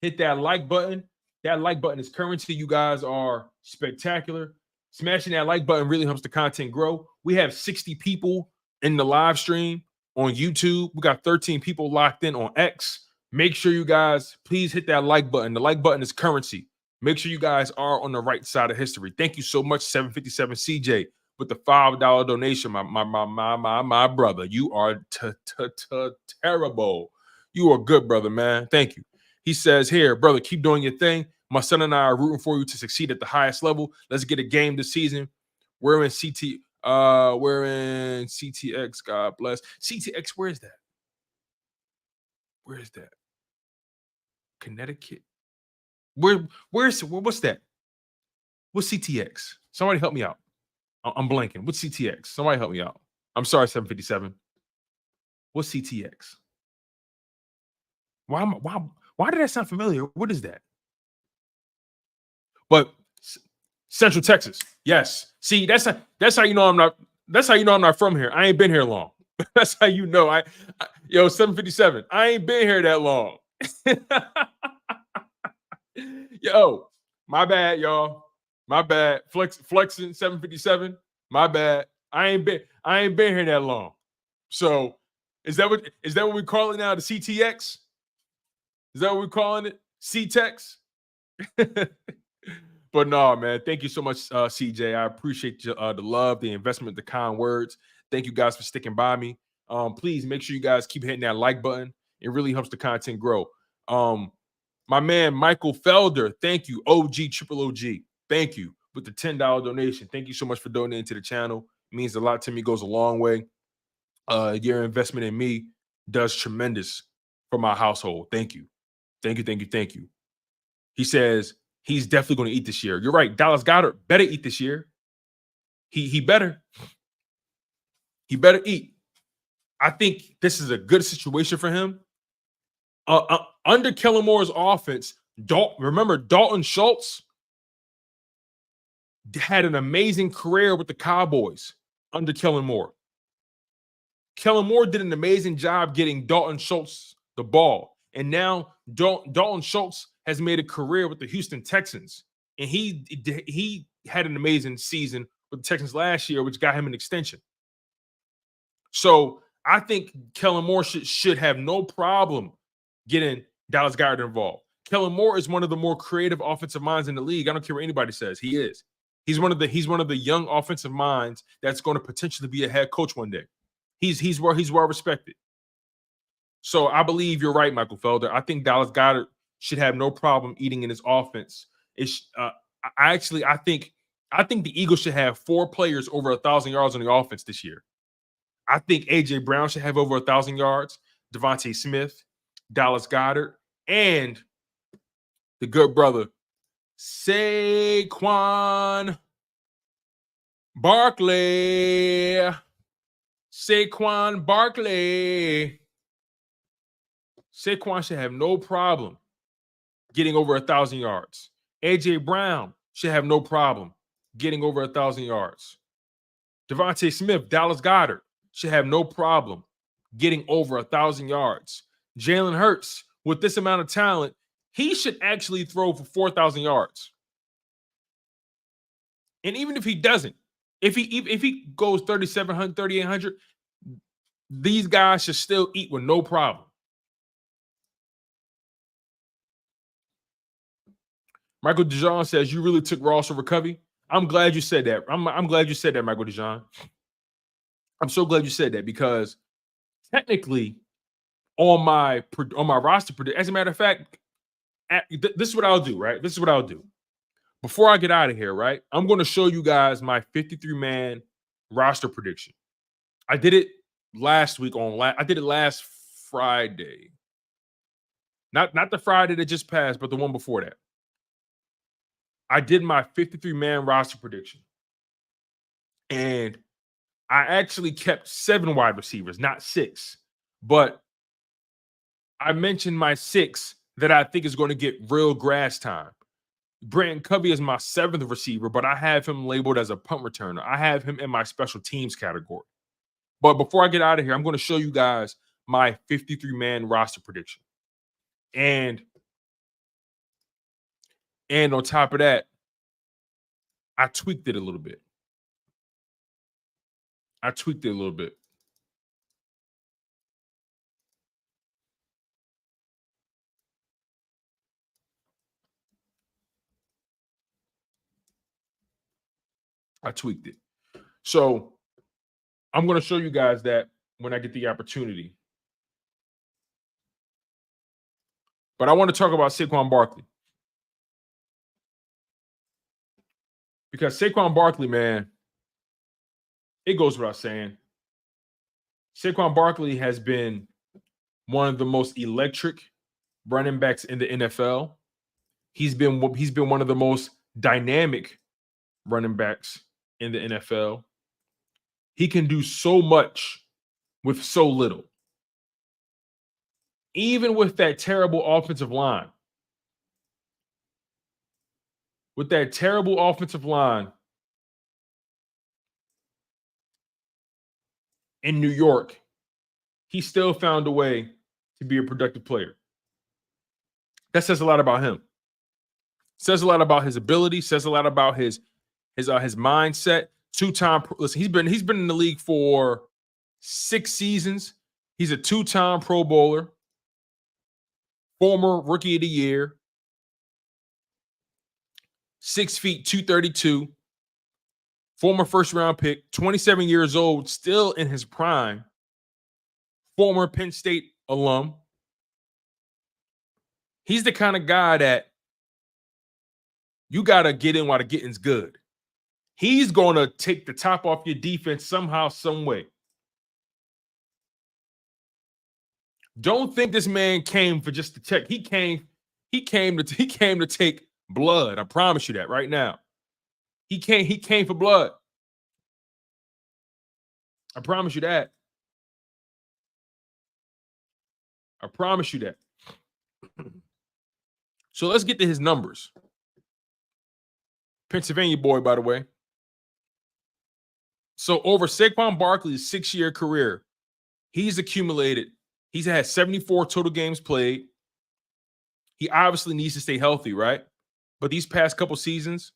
hit that like button. That like button is currency. You guys are spectacular. Smashing that like button really helps the content grow. We have 60 people in the live stream on YouTube. We got 13 people locked in on X. Make sure you guys please hit that like button. The like button is currency. Make sure you guys are on the right side of history. Thank you so much, 757 CJ, with the $5 donation. My brother. You are terrible. You are good, brother, man. Thank you. He says, here, brother, keep doing your thing. My son and I are rooting for you to succeed at the highest level. Let's get a game this season. We're in CTX. God bless. CTX, where is that? Where is that? Connecticut. What's that? What's CTX? Somebody help me out. I'm blanking. What's CTX? Somebody help me out. I'm sorry, 757. What's CTX? Why did that sound familiar? What is that? But Central Texas. Yes. See, that's how you know I'm not. That's how you know I'm not from here. I ain't been here long. That's how you know. Yo, 757. I ain't been here that long. Yo, my bad, y'all. My bad. Flexing 757. My bad. I ain't been here that long. So is that what we call it now? The CTX? Is that what we're calling it? CTEX? But no, man. Thank you so much, CJ. I appreciate the love, the investment, the kind words. Thank you guys for sticking by me. Please make sure you guys keep hitting that like button. It really helps the content grow. My man, Michael Felder, thank you. Triple OG. Thank you with the $10 donation. Thank you so much for donating to the channel. It means a lot to me. Goes a long way. Your investment in me does tremendous for my household. Thank you. Thank you. He says he's definitely going to eat this year. You're right. Dallas Goedert better eat this year. He better. He better eat. I think this is a good situation for him. Under Kellen Moore's offense, remember Dalton Schultz had an amazing career with the Cowboys under Kellen Moore. Kellen Moore did an amazing job getting Dalton Schultz the ball. And now Dalton Schultz has made a career with the Houston Texans. And he had an amazing season with the Texans last year, which got him an extension. So I think Kellen Moore should have no problem getting Dallas Goedert involved. Kellen Moore is one of the more creative offensive minds in the league. I don't care what anybody says. He is. He's one of the young offensive minds that's going to potentially be a head coach one day. He's well respected. So I believe you're right, Michael Felder. I think Dallas Goedert should have no problem eating in his offense. I think the Eagles should have 4 players over 1,000 yards on the offense this year. I think AJ Brown should have over 1,000 yards, Devonta Smith, Dallas Goedert, and the good brother Saquon Barkley. Saquon Barkley. Saquon should have no problem getting over 1,000 yards. AJ Brown should have no problem getting over 1,000 yards. Devonta Smith, Dallas Goedert should have no problem getting over 1,000 yards. Jalen Hurts, with this amount of talent, he should actually throw for 4,000 yards. And even if he doesn't, if he goes 3,700, 3,800, these guys should still eat with no problem. Michael DeJean says, you really took Ross over Covey. I'm glad you said that. I'm glad you said that, Michael DeJean. I'm so glad you said that because technically on my roster, as a matter of fact, this is what I'll do, right? This is what I'll do. Before I get out of here, right? I'm going to show you guys my 53-man roster prediction. I did it last week I did it last Friday. Not the Friday that just passed, but the one before that. I did my 53-man roster prediction. And I actually kept 7 wide receivers, not 6. But I mentioned my 6 that I think is going to get real grass time. Brandon Covey is my 7th receiver, but I have him labeled as a punt returner. I have him in my special teams category. But before I get out of here, I'm going to show you guys my 53-man roster prediction. And on top of that, I tweaked it a little bit. I tweaked it. So I'm going to show you guys that when I get the opportunity. But I want to talk about Saquon Barkley. Because Saquon Barkley, man, it goes without saying. Saquon Barkley has been one of the most electric running backs in the NFL. He's been one of the most dynamic running backs in the NFL. He can do so much with so little. Even with that terrible offensive line. With that terrible offensive line in New York, he still found a way to be a productive player. That says a lot about him. Says a lot about his ability, says a lot about his mindset. Listen, he's been in the league for 6 seasons. He's a 2-time Pro Bowler, former Rookie of the Year, 6 feet 232, former first-round pick, 27 years old, still in his prime, former Penn State alum. He's the kind of guy that you got to get in while the getting's good. He's going to take the top off your defense somehow, some way. Don't think this man came for just to check. He came to take blood. I promise you that right now. He came for blood. I promise you that. I promise you that. So let's get to his numbers. Pennsylvania boy, by the way. So over Saquon Barkley's 6-year career, he's had 74 total games played. He obviously needs to stay healthy, right? But these past couple seasons,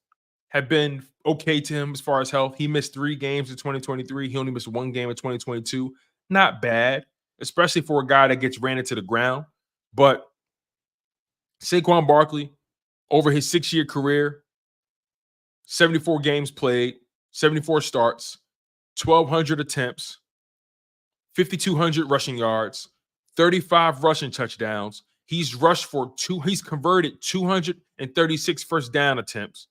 have been okay to him as far as health. He missed 3 games in 2023. He only missed 1 game in 2022. Not bad, especially for a guy that gets ran into the ground. But Saquon Barkley, over his 6-year career, 74 games played, 74 starts, 1,200 attempts, 5,200 rushing yards, 35 rushing touchdowns. He's converted 236 first down attempts.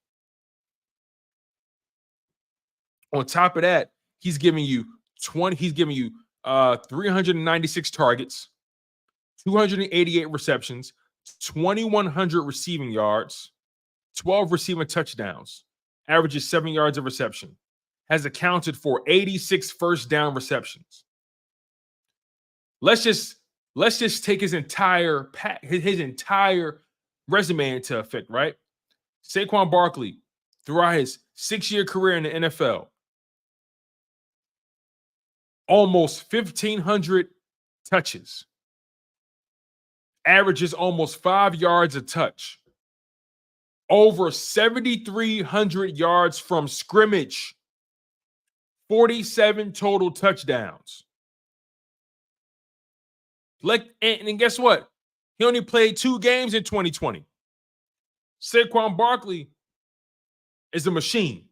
On top of that, he's giving you 396 targets, 288 receptions, 2,100 receiving yards, 12 receiving touchdowns, averages 7 yards of reception, has accounted for 86 first down receptions. Let's just take his entire resume into effect, right? Saquon Barkley, throughout his 6-year career in the NFL, almost 1,500 touches, averages almost 5 yards a touch, over 7,300 yards from scrimmage, 47 total touchdowns. And guess what? He only played 2 games in 2020. Saquon Barkley is a machine.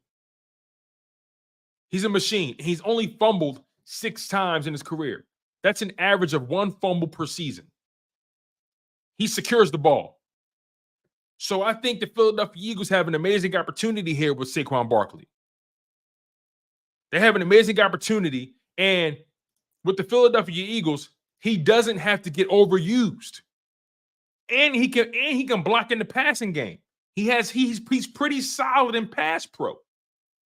He's a machine. He's only fumbled 6 times in his career. That's an average of 1 fumble per season. He secures the ball. So I think the Philadelphia Eagles have an amazing opportunity here with Saquon Barkley. They have an amazing opportunity, and with the Philadelphia Eagles, he doesn't have to get overused. And he can block in the passing game. He's pretty solid in pass pro.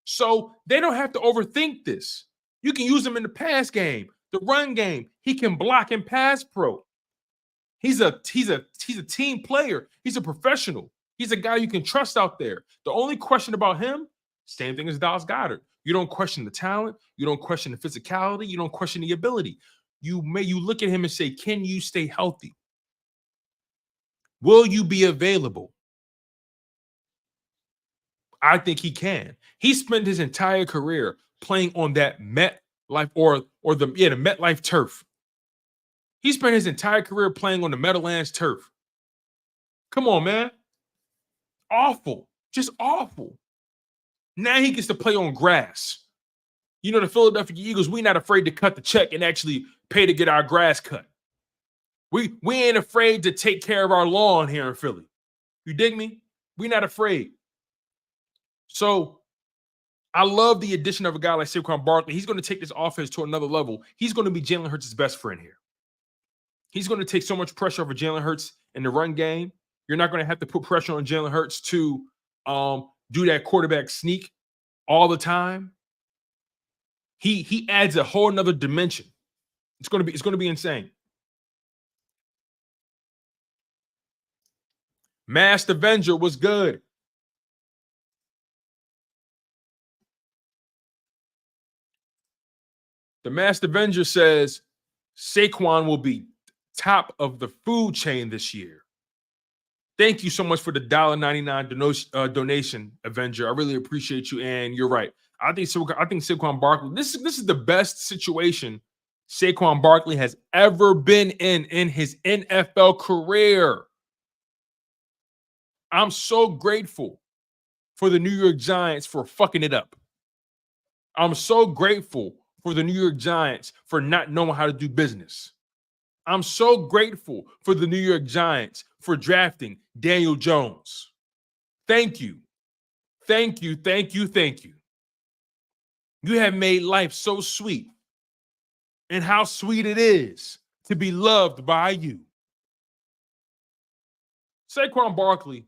So they don't have to overthink this. You can use him in the pass game, the run game. He can block in pass pro. He's a team player. He's a professional. He's a guy you can trust out there. The only question about him, same thing as Dallas Goedert. You don't question the talent. You don't question the physicality. You don't question the ability. You look at him and say, can you stay healthy? Will you be available? I think he can. He spent his entire career playing on that MetLife or the MetLife turf. He spent his entire career playing on the Meadowlands turf. Come on, man. Awful. Just awful. Now he gets to play on grass. You know, the Philadelphia Eagles, we're not afraid to cut the check and actually pay to get our grass cut. We ain't afraid to take care of our lawn here in Philly. You dig me? We're not afraid. So I love the addition of a guy like Saquon Barkley. He's going to take this offense to another level. He's going to be Jalen Hurts' best friend here. He's going to take so much pressure over Jalen Hurts in the run game. You're not going to have to put pressure on Jalen Hurts to do that quarterback sneak all the time. He adds a whole nother dimension. It's going to be insane. Masked Avenger was good. The Masked Avenger says Saquon will be top of the food chain this year. Thank you so much for the $1.99 donation, Avenger. I really appreciate you. And you're right. I think Saquon Barkley, this is the best situation Saquon Barkley has ever been in his NFL career. I'm so grateful for the New York Giants for fucking it up. I'm so grateful for the New York Giants for not knowing how to do business. I'm so grateful for the New York Giants for drafting Daniel Jones. Thank you. Thank you, thank you, thank you. You have made life so sweet. And how sweet it is to be loved by you. Saquon Barkley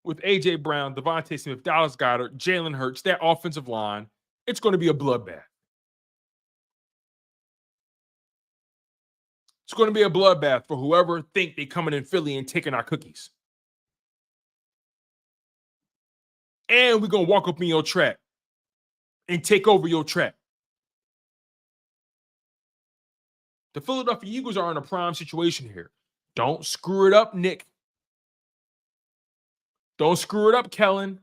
with A.J. Brown, Devonta Smith, Dallas Goedert, Jalen Hurts, that offensive line, it's going to be a bloodbath. It's going to be a bloodbath for whoever think they coming in Philly and taking our cookies. And we're going to walk up in your track and take over your track. The Philadelphia Eagles are in a prime situation here. Don't screw it up, Nick. Don't screw it up, Kellen.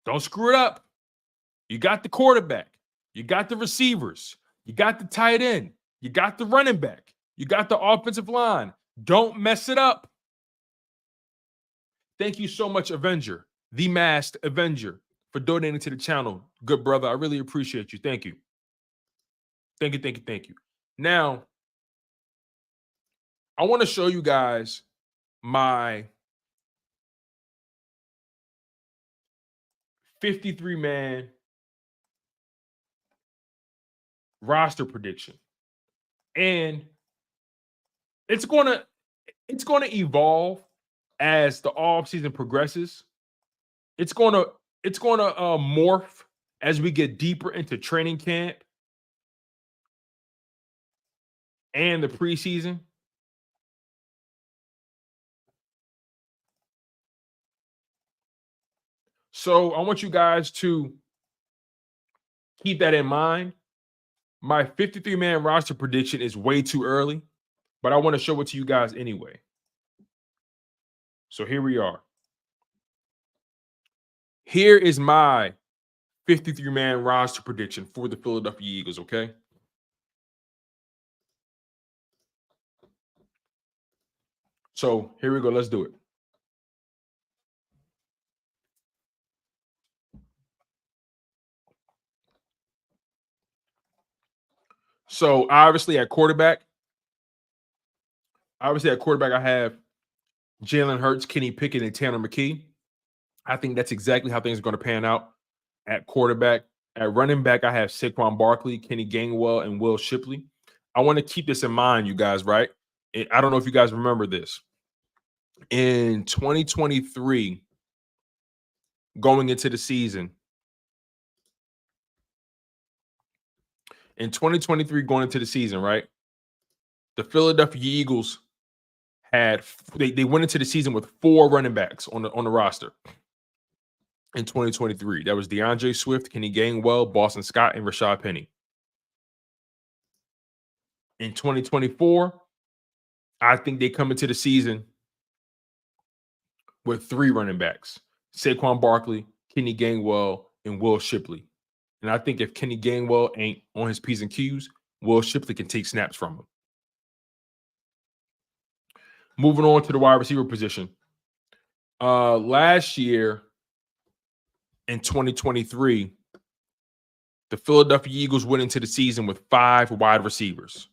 Don't screw it up. You got the quarterback. You got the receivers. You got the tight end. You got the running back. You got the offensive line. Don't mess it up. Thank you so much, Avenger, the Masked Avenger, for donating to the channel. Good brother. I really appreciate you. Thank you. Thank you, thank you, thank you. Now, I want to show you guys my 53-man roster prediction. And it's going to evolve as the offseason progresses. It's going to morph as we get deeper into training camp and the preseason. So I want you guys to keep that in mind. My 53-man roster prediction is way too early, but I want to show it to you guys anyway. So here we are. Here is my 53-man roster prediction for the Philadelphia Eagles, okay? So here we go. Let's do it. So obviously at quarterback, I have Jalen Hurts, Kenny Pickett, and Tanner McKee. I think that's exactly how things are going to pan out at quarterback. At running back, I have Saquon Barkley, Kenny Gainwell, and Will Shipley. I want to keep this in mind, you guys, right? I don't know if you guys remember this. In 2023, going into the season, right? The Philadelphia Eagles they went into the season with 4 running backs on the roster. In 2023, that was DeAndre Swift, Kenny Gainwell, Boston Scott, and Rashad Penny. In 2024, I think they come into the season with 3 running backs: Saquon Barkley, Kenny Gainwell, and Will Shipley. And I think if Kenny Gainwell ain't on his P's and Q's, Will Shipley can take snaps from him. Moving on to the wide receiver position. Last year, in 2023, the Philadelphia Eagles went into the season with 5 wide receivers.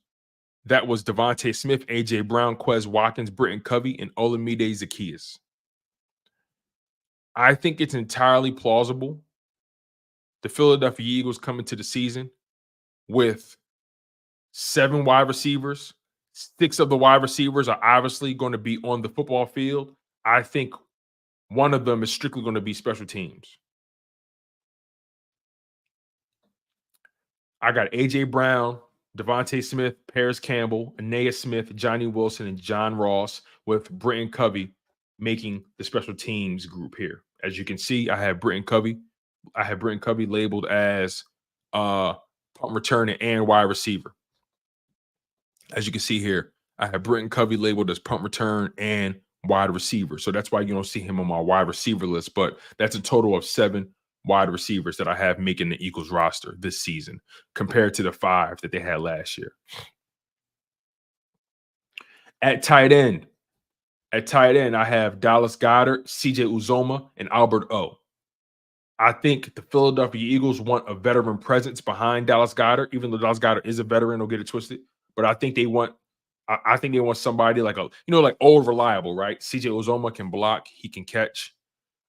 That was Devonta Smith, A.J. Brown, Quez Watkins, Britton Covey, and Olamide Zaccheaus. I think it's entirely plausible the Philadelphia Eagles come into the season with 7 wide receivers. 6 of the wide receivers are obviously going to be on the football field. I think one of them is strictly going to be special teams. I got A.J. Brown, Devonta Smith, Paris Campbell, Aeneas Smith, Johnny Wilson, and John Ross, with Britton Covey making the special teams group here. As you can see, I have Britton Covey labeled as punt returner and wide receiver. As you can see here, I have Britton Covey labeled as punt return and wide receiver. So that's why you don't see him on my wide receiver list, but that's a total of 7 wide receivers that I have making the Eagles roster this season compared to the 5 that they had last year. At tight end, I have Dallas Goedert, CJ Uzomah, and Albert O. I think the Philadelphia Eagles want a veteran presence behind Dallas Goedert, even though Dallas Goedert is a veteran. Don't get it twisted. But I think they want somebody like like old reliable, right? CJ Uzomah can block, he can catch.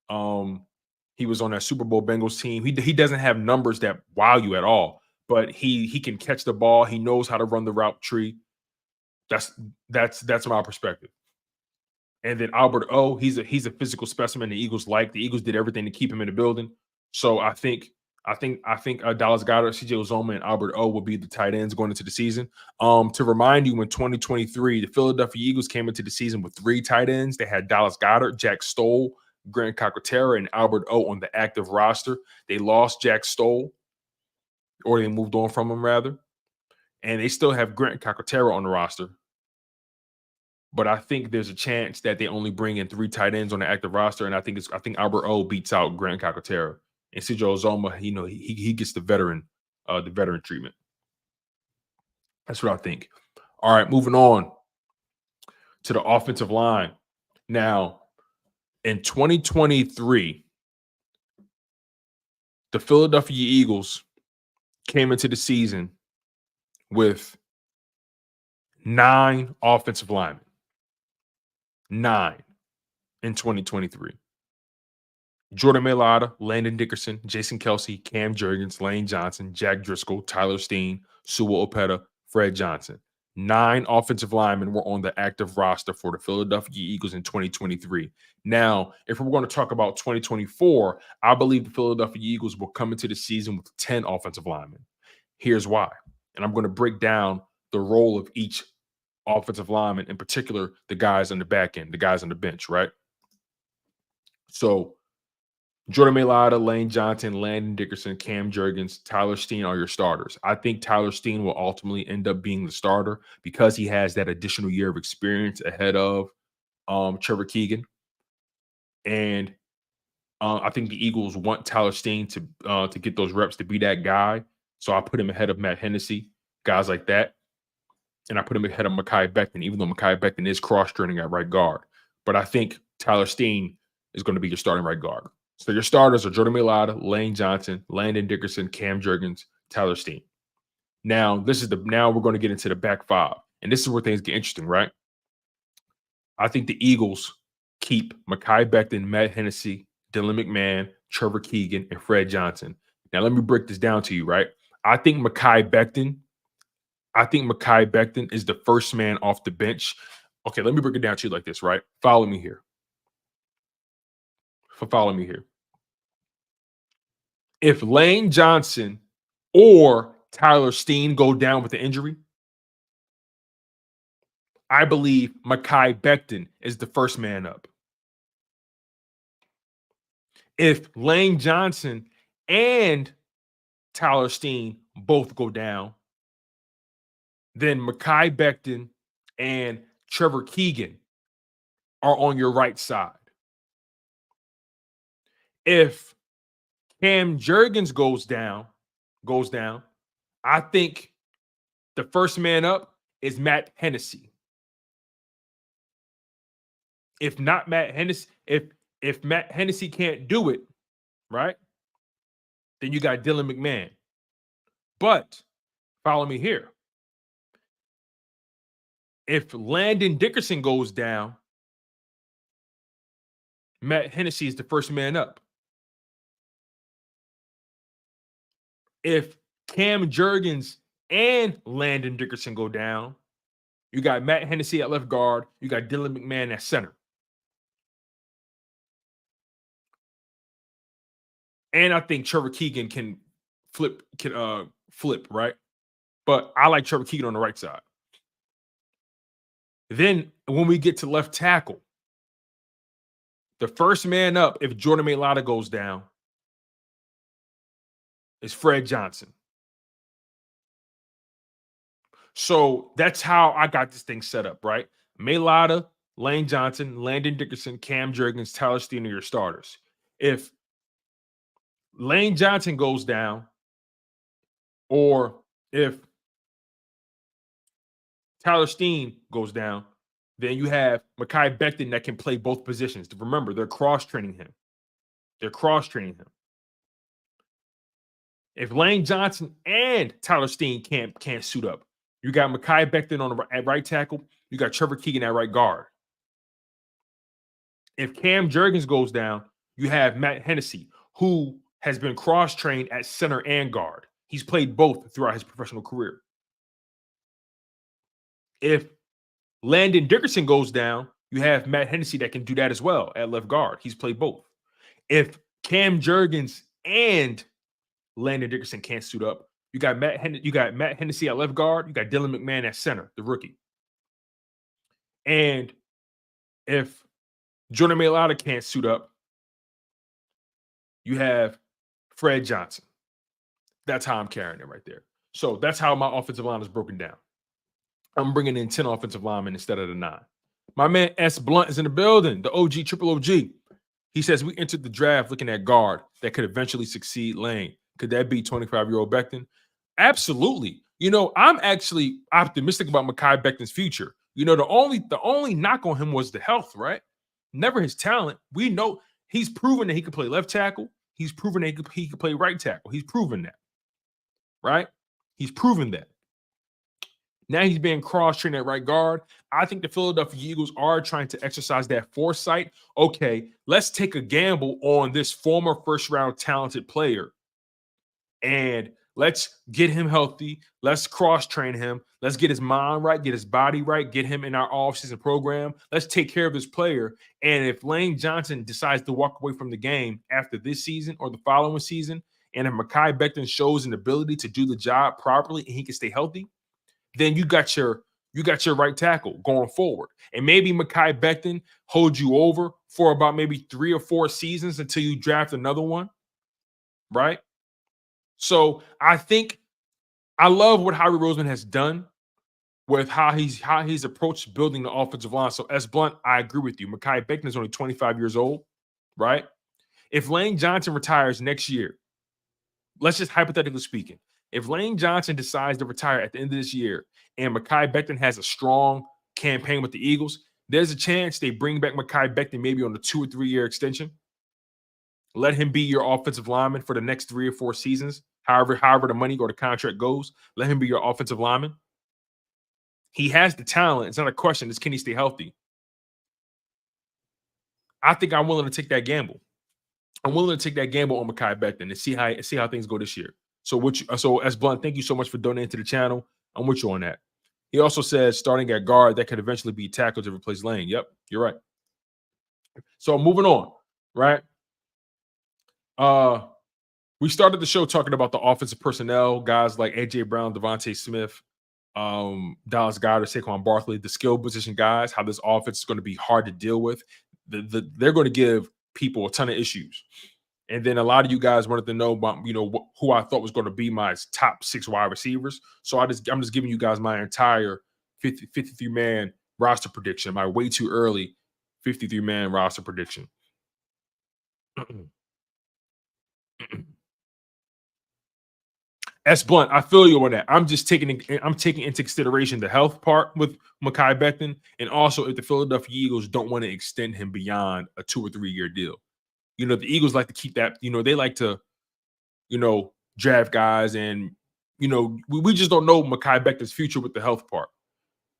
He was on that Super Bowl Bengals team. He doesn't have numbers that wow you at all, but he can catch the ball. He knows how to run the route tree. That's my perspective. And then Albert O, he's a physical specimen the Eagles like. The Eagles did everything to keep him in the building. So I think Dallas Goedert, CJ Uzomah, and Albert O will be the tight ends going into the season. To remind you, in 2023, the Philadelphia Eagles came into the season with 3 tight ends. They had Dallas Goedert, Jack Stoll, Grant Calcaterra, and Albert O on the active roster. They lost Jack Stoll, or they moved on from him rather, and they still have Grant Calcaterra on the roster. But I think there's a chance that they only bring in 3 tight ends on the active roster, and I think Albert O beats out Grant Calcaterra and CJ Uzomah, he gets the veteran treatment. That's what I think. All right, moving on to the offensive line. Now, in 2023, the Philadelphia Eagles came into the season with 9 offensive linemen. 9 in 2023. Jordan Mailata, Landon Dickerson, Jason Kelsey, Cam Jurgens, Lane Johnson, Jack Driscoll, Tyler Steen, Sua Opeta, Fred Johnson. 9 offensive linemen were on the active roster for the Philadelphia Eagles in 2023. Now, if we're going to talk about 2024, I believe the Philadelphia Eagles will come into the season with 10 offensive linemen. Here's why. And I'm going to break down the role of each offensive lineman, in particular, the guys on the back end, the guys on the bench, right? So, Jordan Mailata, Lane Johnson, Landon Dickerson, Cam Jurgens, Tyler Steen are your starters. I think Tyler Steen will ultimately end up being the starter because he has that additional year of experience ahead of Trevor Keegan. And I think the Eagles want Tyler Steen to get those reps to be that guy. So I put him ahead of Matt Hennessy, guys like that. And I put him ahead of Mekhi Becton, even though Mekhi Becton is cross-training at right guard. But I think Tyler Steen is going to be your starting right guard. So your starters are Jordan Mailata, Lane Johnson, Landon Dickerson, Cam Jurgens, Tyler Steen. Now we're going to get into the back 5. And this is where things get interesting, right? I think the Eagles keep Mekhi Becton, Matt Hennessy, Dylan McMahon, Trevor Keegan, and Fred Johnson. Now let me break this down to you, right? I think Mekhi Becton is the first man off the bench. Okay, let me break it down to you like this, right? Follow me here. If Lane Johnson or Tyler Steen go down with the injury, I believe Mekhi Becton is the first man up. If Lane Johnson and Tyler Steen both go down, then Mekhi Becton and Trevor Keegan are on your right side. If Cam Jurgens goes down, I think the first man up is Matt Hennessy. If not Matt Hennessy, if Matt Hennessy can't do it, right, then you got Dylan McMahon. But follow me here. If Landon Dickerson goes down, Matt Hennessy is the first man up. If Cam Jurgens and Landon Dickerson go down, you got Matt Hennessy at left guard. You got Dylan McMahon at center. And I think Trevor Keegan can flip, right? But I like Trevor Keegan on the right side. Then when we get to left tackle, the first man up, if Jordan Mailata goes down, is Fred Johnson. So that's how I got this thing set up, right? Mailata, Lane Johnson, Landon Dickerson, Cam Jurgens, Tyler Steen are your starters. If Lane Johnson goes down, or if Tyler Steen goes down, then you have Mekhi Becton that can play both positions. Remember, they're cross-training him. If Lane Johnson and Tyler Steen can't suit up, you got Mekhi Becton at right tackle. You got Trevor Keegan at right guard. If Cam Jurgens goes down, you have Matt Hennessy, who has been cross-trained at center and guard. He's played both throughout his professional career. If Landon Dickerson goes down, you have Matt Hennessy that can do that as well at left guard. He's played both. If Cam Jurgens and Landon Dickerson can't suit up, you got Matt Hennessy at left guard. You got Dylan McMahon at center, the rookie. And if Jordan Mailata can't suit up, you have Fred Johnson. That's how I'm carrying it right there. So that's how my offensive line is broken down. I'm bringing in 10 offensive linemen instead of the 9. My man S. Blunt is in the building, the OG, triple OG. He says, we entered the draft looking at guard that could eventually succeed Lane. Could that be 25-year-old Becton? Absolutely. I'm actually optimistic about Mekhi Becton's future. The only knock on him was the health, right? Never his talent. We know he's proven that he can play left tackle. He's proven that he can play right tackle. He's proven that, right? He's proven that. Now he's being cross-trained at right guard. I think the Philadelphia Eagles are trying to exercise that foresight. Okay, let's take a gamble on this former first-round talented player, and let's get him healthy. Let's cross-train him. Let's get his mind right, get his body right, get him in our offseason program. Let's take care of this player. And if Lane Johnson decides to walk away from the game after this season or the following season, and if Mekhi Becton shows an ability to do the job properly and he can stay healthy, then you got your right tackle going forward. And maybe Mekhi Becton holds you over for about maybe 3 or 4 seasons until you draft another one, right? So I think I love what Howie Roseman has done with how he's approached building the offensive line. So S. Blunt, I agree with you. Mekhi Becton is only 25 years old, right? If Lane Johnson retires next year, let's just hypothetically speaking, if Lane Johnson decides to retire at the end of this year and Mekhi Becton has a strong campaign with the Eagles, there's a chance they bring back Mekhi Becton maybe on a 2 or 3 year extension. Let him be your offensive lineman for the next 3 or 4 seasons. However the money or the contract goes, let him be your offensive lineman. He has the talent. It's not a question. It's can he stay healthy? I think I'm willing to take that gamble. I'm willing to take that gamble on Mekhi Becton and see how things go this year. So S. Blunt, thank you so much for donating to the channel. I'm with you on that. He also says starting at guard that could eventually be tackled to replace Lane. Yep, you're right. So moving on, right? We started the show talking about the offensive personnel, guys like AJ Brown, Devonta Smith, Dallas Goedert, Saquon Barkley, the skill position guys, how this offense is going to be hard to deal with. They're going to give people a ton of issues. And then a lot of you guys wanted to know about, who I thought was going to be my top 6 wide receivers. So I'm just giving you guys my entire 53-man roster prediction, my way too early 53-man roster prediction. S. Blunt, I feel you on that. I'm taking into consideration the health part with Mekhi Becton, and also if the Philadelphia Eagles don't want to extend him beyond a 2 or 3 year deal. The Eagles like to keep that. They like to, draft guys, and we just don't know Mekhi Becton's future with the health part.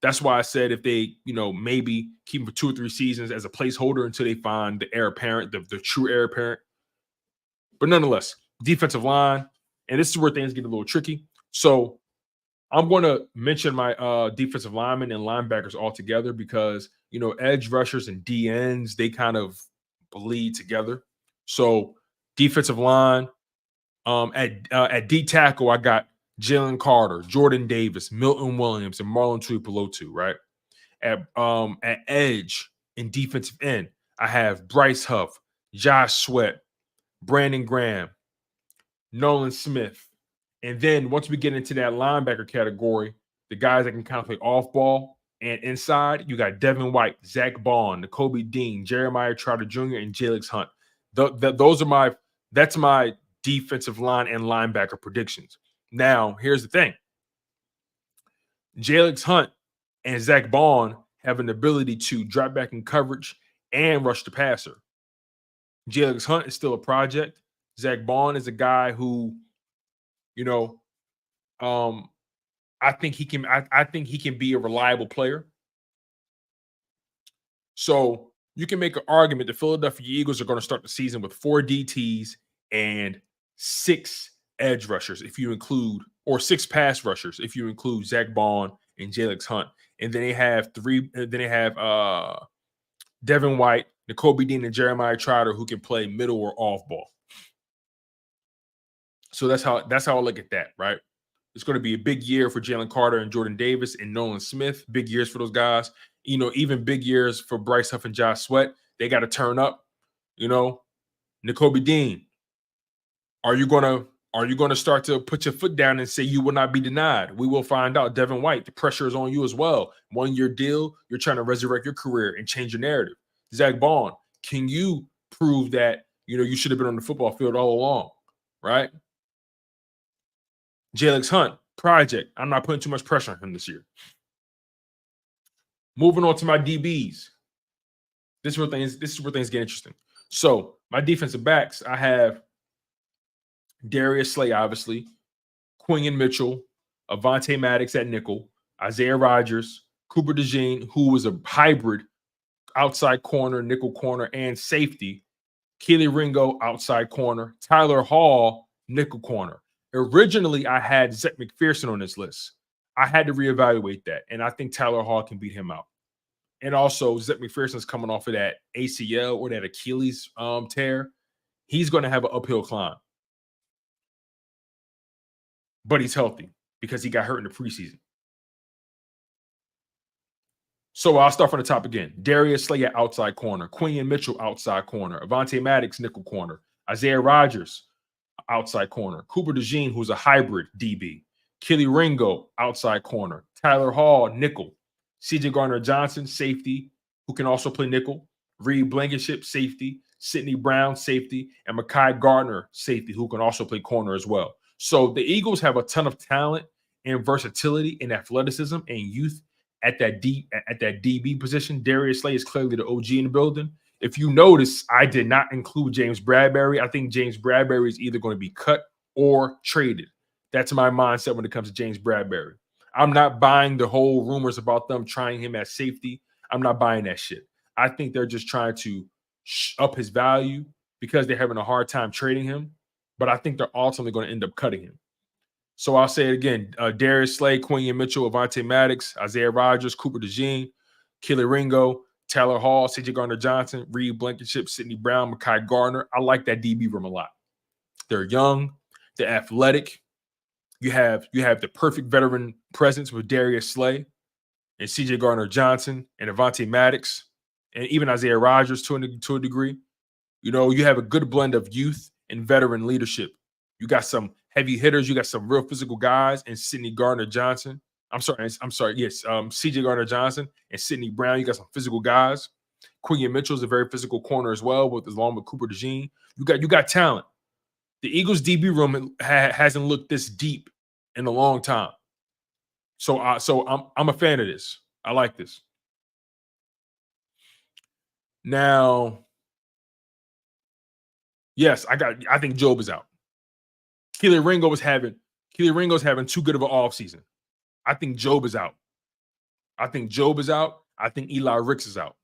That's why I said if they, maybe keep him for 2 or 3 seasons as a placeholder until they find the heir apparent, the true heir apparent. But nonetheless, defensive line. And this is where things get a little tricky. So I'm going to mention my defensive linemen and linebackers all together because, edge rushers and DNs, they kind of bleed together. So defensive line, at D tackle, I got Jalen Carter, Jordan Davis, Milton Williams, and Marlon Tuipulotu, right? At edge and defensive end, I have Bryce Huff, Josh Sweat, Brandon Graham, Nolan Smith. And then once we get into that linebacker category, the guys that can kind of play off ball and inside, you got Devin White, Zach Bond, Nakobe Dean, Jeremiah Trotter Jr., and Jalen Hunt. That's my defensive line and linebacker predictions. Now, here's the thing. Jalen Hunt and Zach Bond have an ability to drop back in coverage and rush the passer. Jalen Hunt is still a project. Zach Bond is a guy who, I think he can be a reliable player. So you can make an argument the Philadelphia Eagles are going to start the season with 4 DTs and 6 edge rushers, if you include, or 6 pass rushers, if you include Zach Bond and Jalen Hunt. And then they have Devin White, Nakobe Dean, and Jeremiah Trotter who can play middle or off ball. So that's how I look at that, right? It's going to be a big year for Jalen Carter and Jordan Davis and Nolan Smith. Big years for those guys. Even big years for Bryce Huff and Josh Sweat. They got to turn up. Nakobe Dean, are you gonna start to put your foot down and say you will not be denied? We will find out. Devin White, the pressure is on you as well. 1 year deal. You're trying to resurrect your career and change your narrative. Zach Bond, can you prove that, you should have been on the football field all along, right? Jalen Hunt, project. I'm not putting too much pressure on him this year. Moving on to my DBs. This is where things get interesting. So my defensive backs, I have Darius Slay, obviously, Quinion Mitchell, Avonte Maddox at nickel, Isaiah Rodgers, Cooper DeJean, who was a hybrid outside corner, nickel corner, and safety, Kelee Ringo, outside corner, Tyler Hall, nickel corner. Originally, I had Zach McPherson on this list. I had to reevaluate that, and I think Tyler Hall can beat him out. And also, Zach McPherson's coming off of that ACL or that Achilles tear. He's going to have an uphill climb. But he's healthy because he got hurt in the preseason. So I'll start from the top again. Darius Slay at outside corner. Quinion Mitchell, outside corner. Avonte Maddox, nickel corner. Isaiah Rodgers, outside corner. Cooper DeJean, who's a hybrid DB. Kelee Ringo, outside corner. Tyler Hall, nickel. CJ Gardner-Johnson, safety, who can also play nickel. Reed Blankenship, safety. Sidney Brown, safety. And Mekhi Gardner, safety, who can also play corner as well. So the Eagles have a ton of talent and versatility and athleticism and youth at that DB position. Darius Slay is clearly the OG in the building. If you notice, I did not include James Bradberry. I think James Bradberry is either going to be cut or traded. That's my mindset when it comes to James Bradberry. I'm not buying the whole rumors about them trying him at safety. I'm not buying that shit. I think they're just trying to up his value because they're having a hard time trading him. But I think they're ultimately going to end up cutting him. So I'll say it again. Darius Slay, Quinion Mitchell, Avonte Maddox, Isaiah Rodgers, Cooper DeJean, Kelee Ringo, Tyler Hall, CJ Gardner-Johnson, Reed Blankenship, Sidney Brown, Mekhi Gardner. I like that DB room a lot. They're young. They're athletic. You have the perfect veteran presence with Darius Slay and CJ Gardner-Johnson and Avonte Maddox and even Isaiah Rodgers to a degree. You have a good blend of youth and veteran leadership. You got some heavy hitters. You got some real physical guys and Sidney Gardner-Johnson. Yes, CJ Gardner-Johnson and Sidney Brown. You got some physical guys. Quinion Mitchell is a very physical corner as well, along with Cooper DeJean. You got talent. The Eagles DB room hasn't looked this deep in a long time. So I'm a fan of this. I like this. Now, yes, I think Job is out. Kelee Ringo's having too good of an offseason. I think Job is out. I think Eli Ricks is out.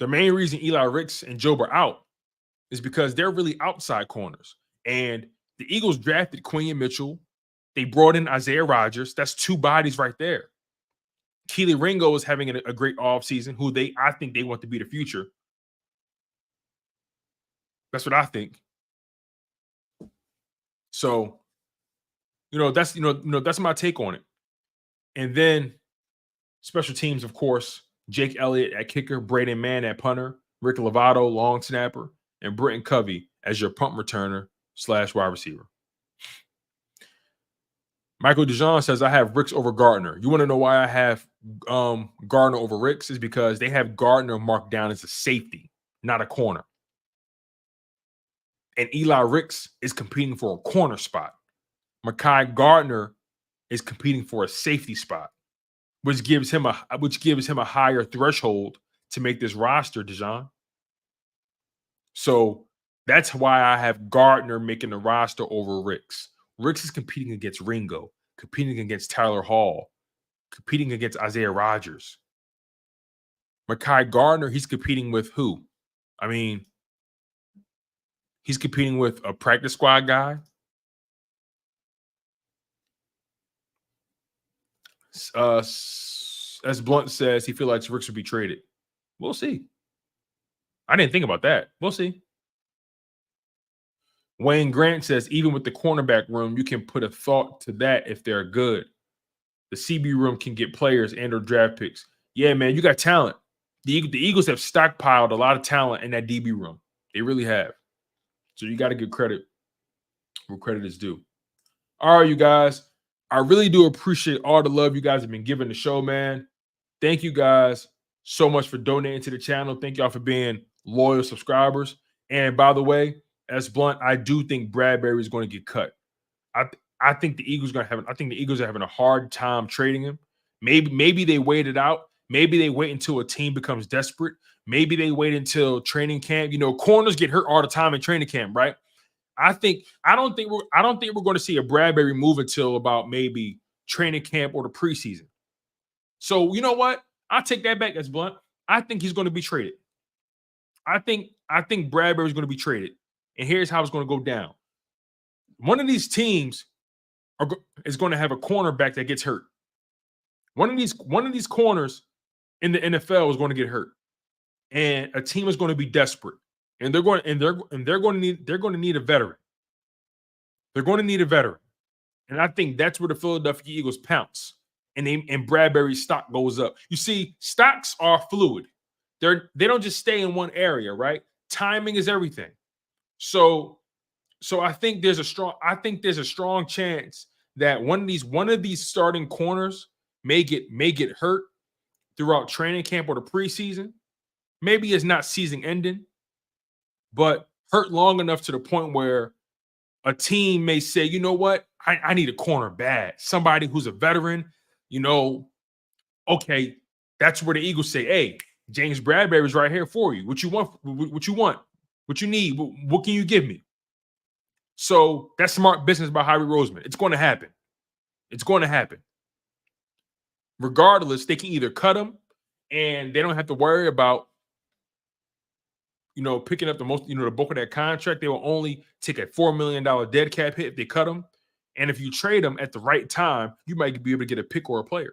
The main reason Eli Ricks and Job are out is because they're really outside corners. And the Eagles drafted Quinion Mitchell. They brought in Isaiah Rodgers. That's two bodies right there. Kelee Ringo is having a great offseason, who I think they want to be the future. That's what I think. So, that's my take on it. And then special teams, of course, Jake Elliott at kicker, Braden Mann at punter, Rick Lovato, long snapper, and Britton Covey as your punt returner / wide receiver. Michael DeJean says, I have Ricks over Gardner. You want to know why I have Gardner over Ricks? Is because they have Gardner marked down as a safety, not a corner. And Eli Ricks is competing for a corner spot. Mekhi Gardner is competing for a safety spot, which gives him a higher threshold to make this roster, DeJean. So that's why I have Gardner making the roster over Ricks. Ricks is competing against Ringo, competing against Tyler Hall, competing against Isaiah Rodgers. Mekhi Gardner, he's competing with who? I mean, he's competing with a practice squad guy. As Blunt says, he feels like Ricks would be traded. We'll see. I didn't think about that. We'll see. Wayne Grant says, even with the cornerback room, you can put a thought to that if they're good. The CB room can get players and or draft picks. Yeah, man, you got talent. The Eagles have stockpiled a lot of talent in that DB room. They really have. So you got to give credit where credit is due. All right, you guys. I really do appreciate all the love you guys have been giving the show, man. Thank you guys so much for donating to the channel. Thank y'all for being loyal subscribers. And by the way, as blunt, I do think Bradberry is going to get cut. I think the Eagles are having a hard time trading him. Maybe they wait it out. Maybe they wait until a team becomes desperate. Maybe they wait until training camp. You know, corners get hurt all the time in training camp, right? I don't think we're going to see a Bradberry move until about maybe training camp or the preseason. So you know what? I'll take that back as blunt. I think he's going to be traded. I think Bradberry is going to be traded. And here's how it's going to go down. One of these teams is going to have a cornerback that gets hurt. One of these corners in the NFL is going to get hurt. And a team is going to be desperate. And they're going to need a veteran. They're going to need a veteran. And I think that's where the Philadelphia Eagles pounce. And Bradberry's stock goes up. You see, stocks are fluid. They don't just stay in one area, right? Timing is everything. So I think there's a strong chance that one of these starting corners may get hurt throughout training camp or the preseason. Maybe it's not season ending, but hurt long enough to the point where a team may say, you know what, I need a corner bad. Somebody who's a veteran, you know, okay, that's where the Eagles say, hey, James Bradberry's right here for you. What you want? What you need? What can you give me? So that's smart business by Harry Roseman. It's going to happen. It's going to happen. Regardless, they can either cut him and they don't have to worry about, you know, picking up the bulk of that contract. They will only take a $4 million dead cap hit if they cut him. And if you trade him at the right time, you might be able to get a pick or a player.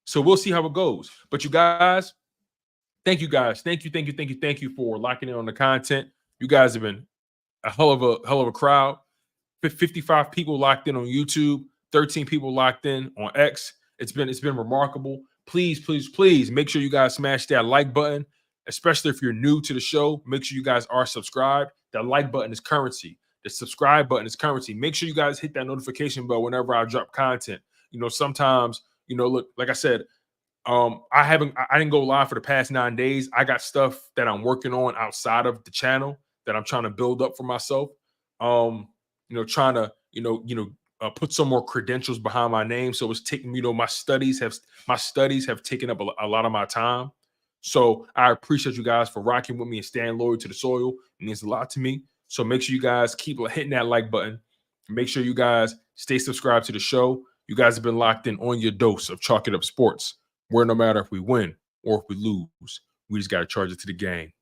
So we'll see how it goes. But you guys, thank you guys. Thank you for locking in on the content. You guys have been a hell of a crowd. 55 people locked in on YouTube, 13 people locked in on X. It's been remarkable. Please make sure you guys smash that like button, especially if you're new to the show. Make sure you guys are subscribed. That like button is currency. The subscribe button is currency. Make sure you guys hit that notification bell whenever I drop content. You know, sometimes, you know, look, like I said, I didn't go live for the past 9 days. I got stuff that I'm working on outside of the channel that I'm trying to build up for myself. You know, trying to, put some more credentials behind my name. So it's taking, you know, my studies have taken up a lot of my time. So I appreciate you guys for rocking with me and staying loyal to the soil. It means a lot to me. So make sure you guys keep hitting that like button. Make sure you guys stay subscribed to the show. You guys have been locked in on your dose of Chalk It Up Sports, where no matter if we win or if we lose, we just got to charge it to the game.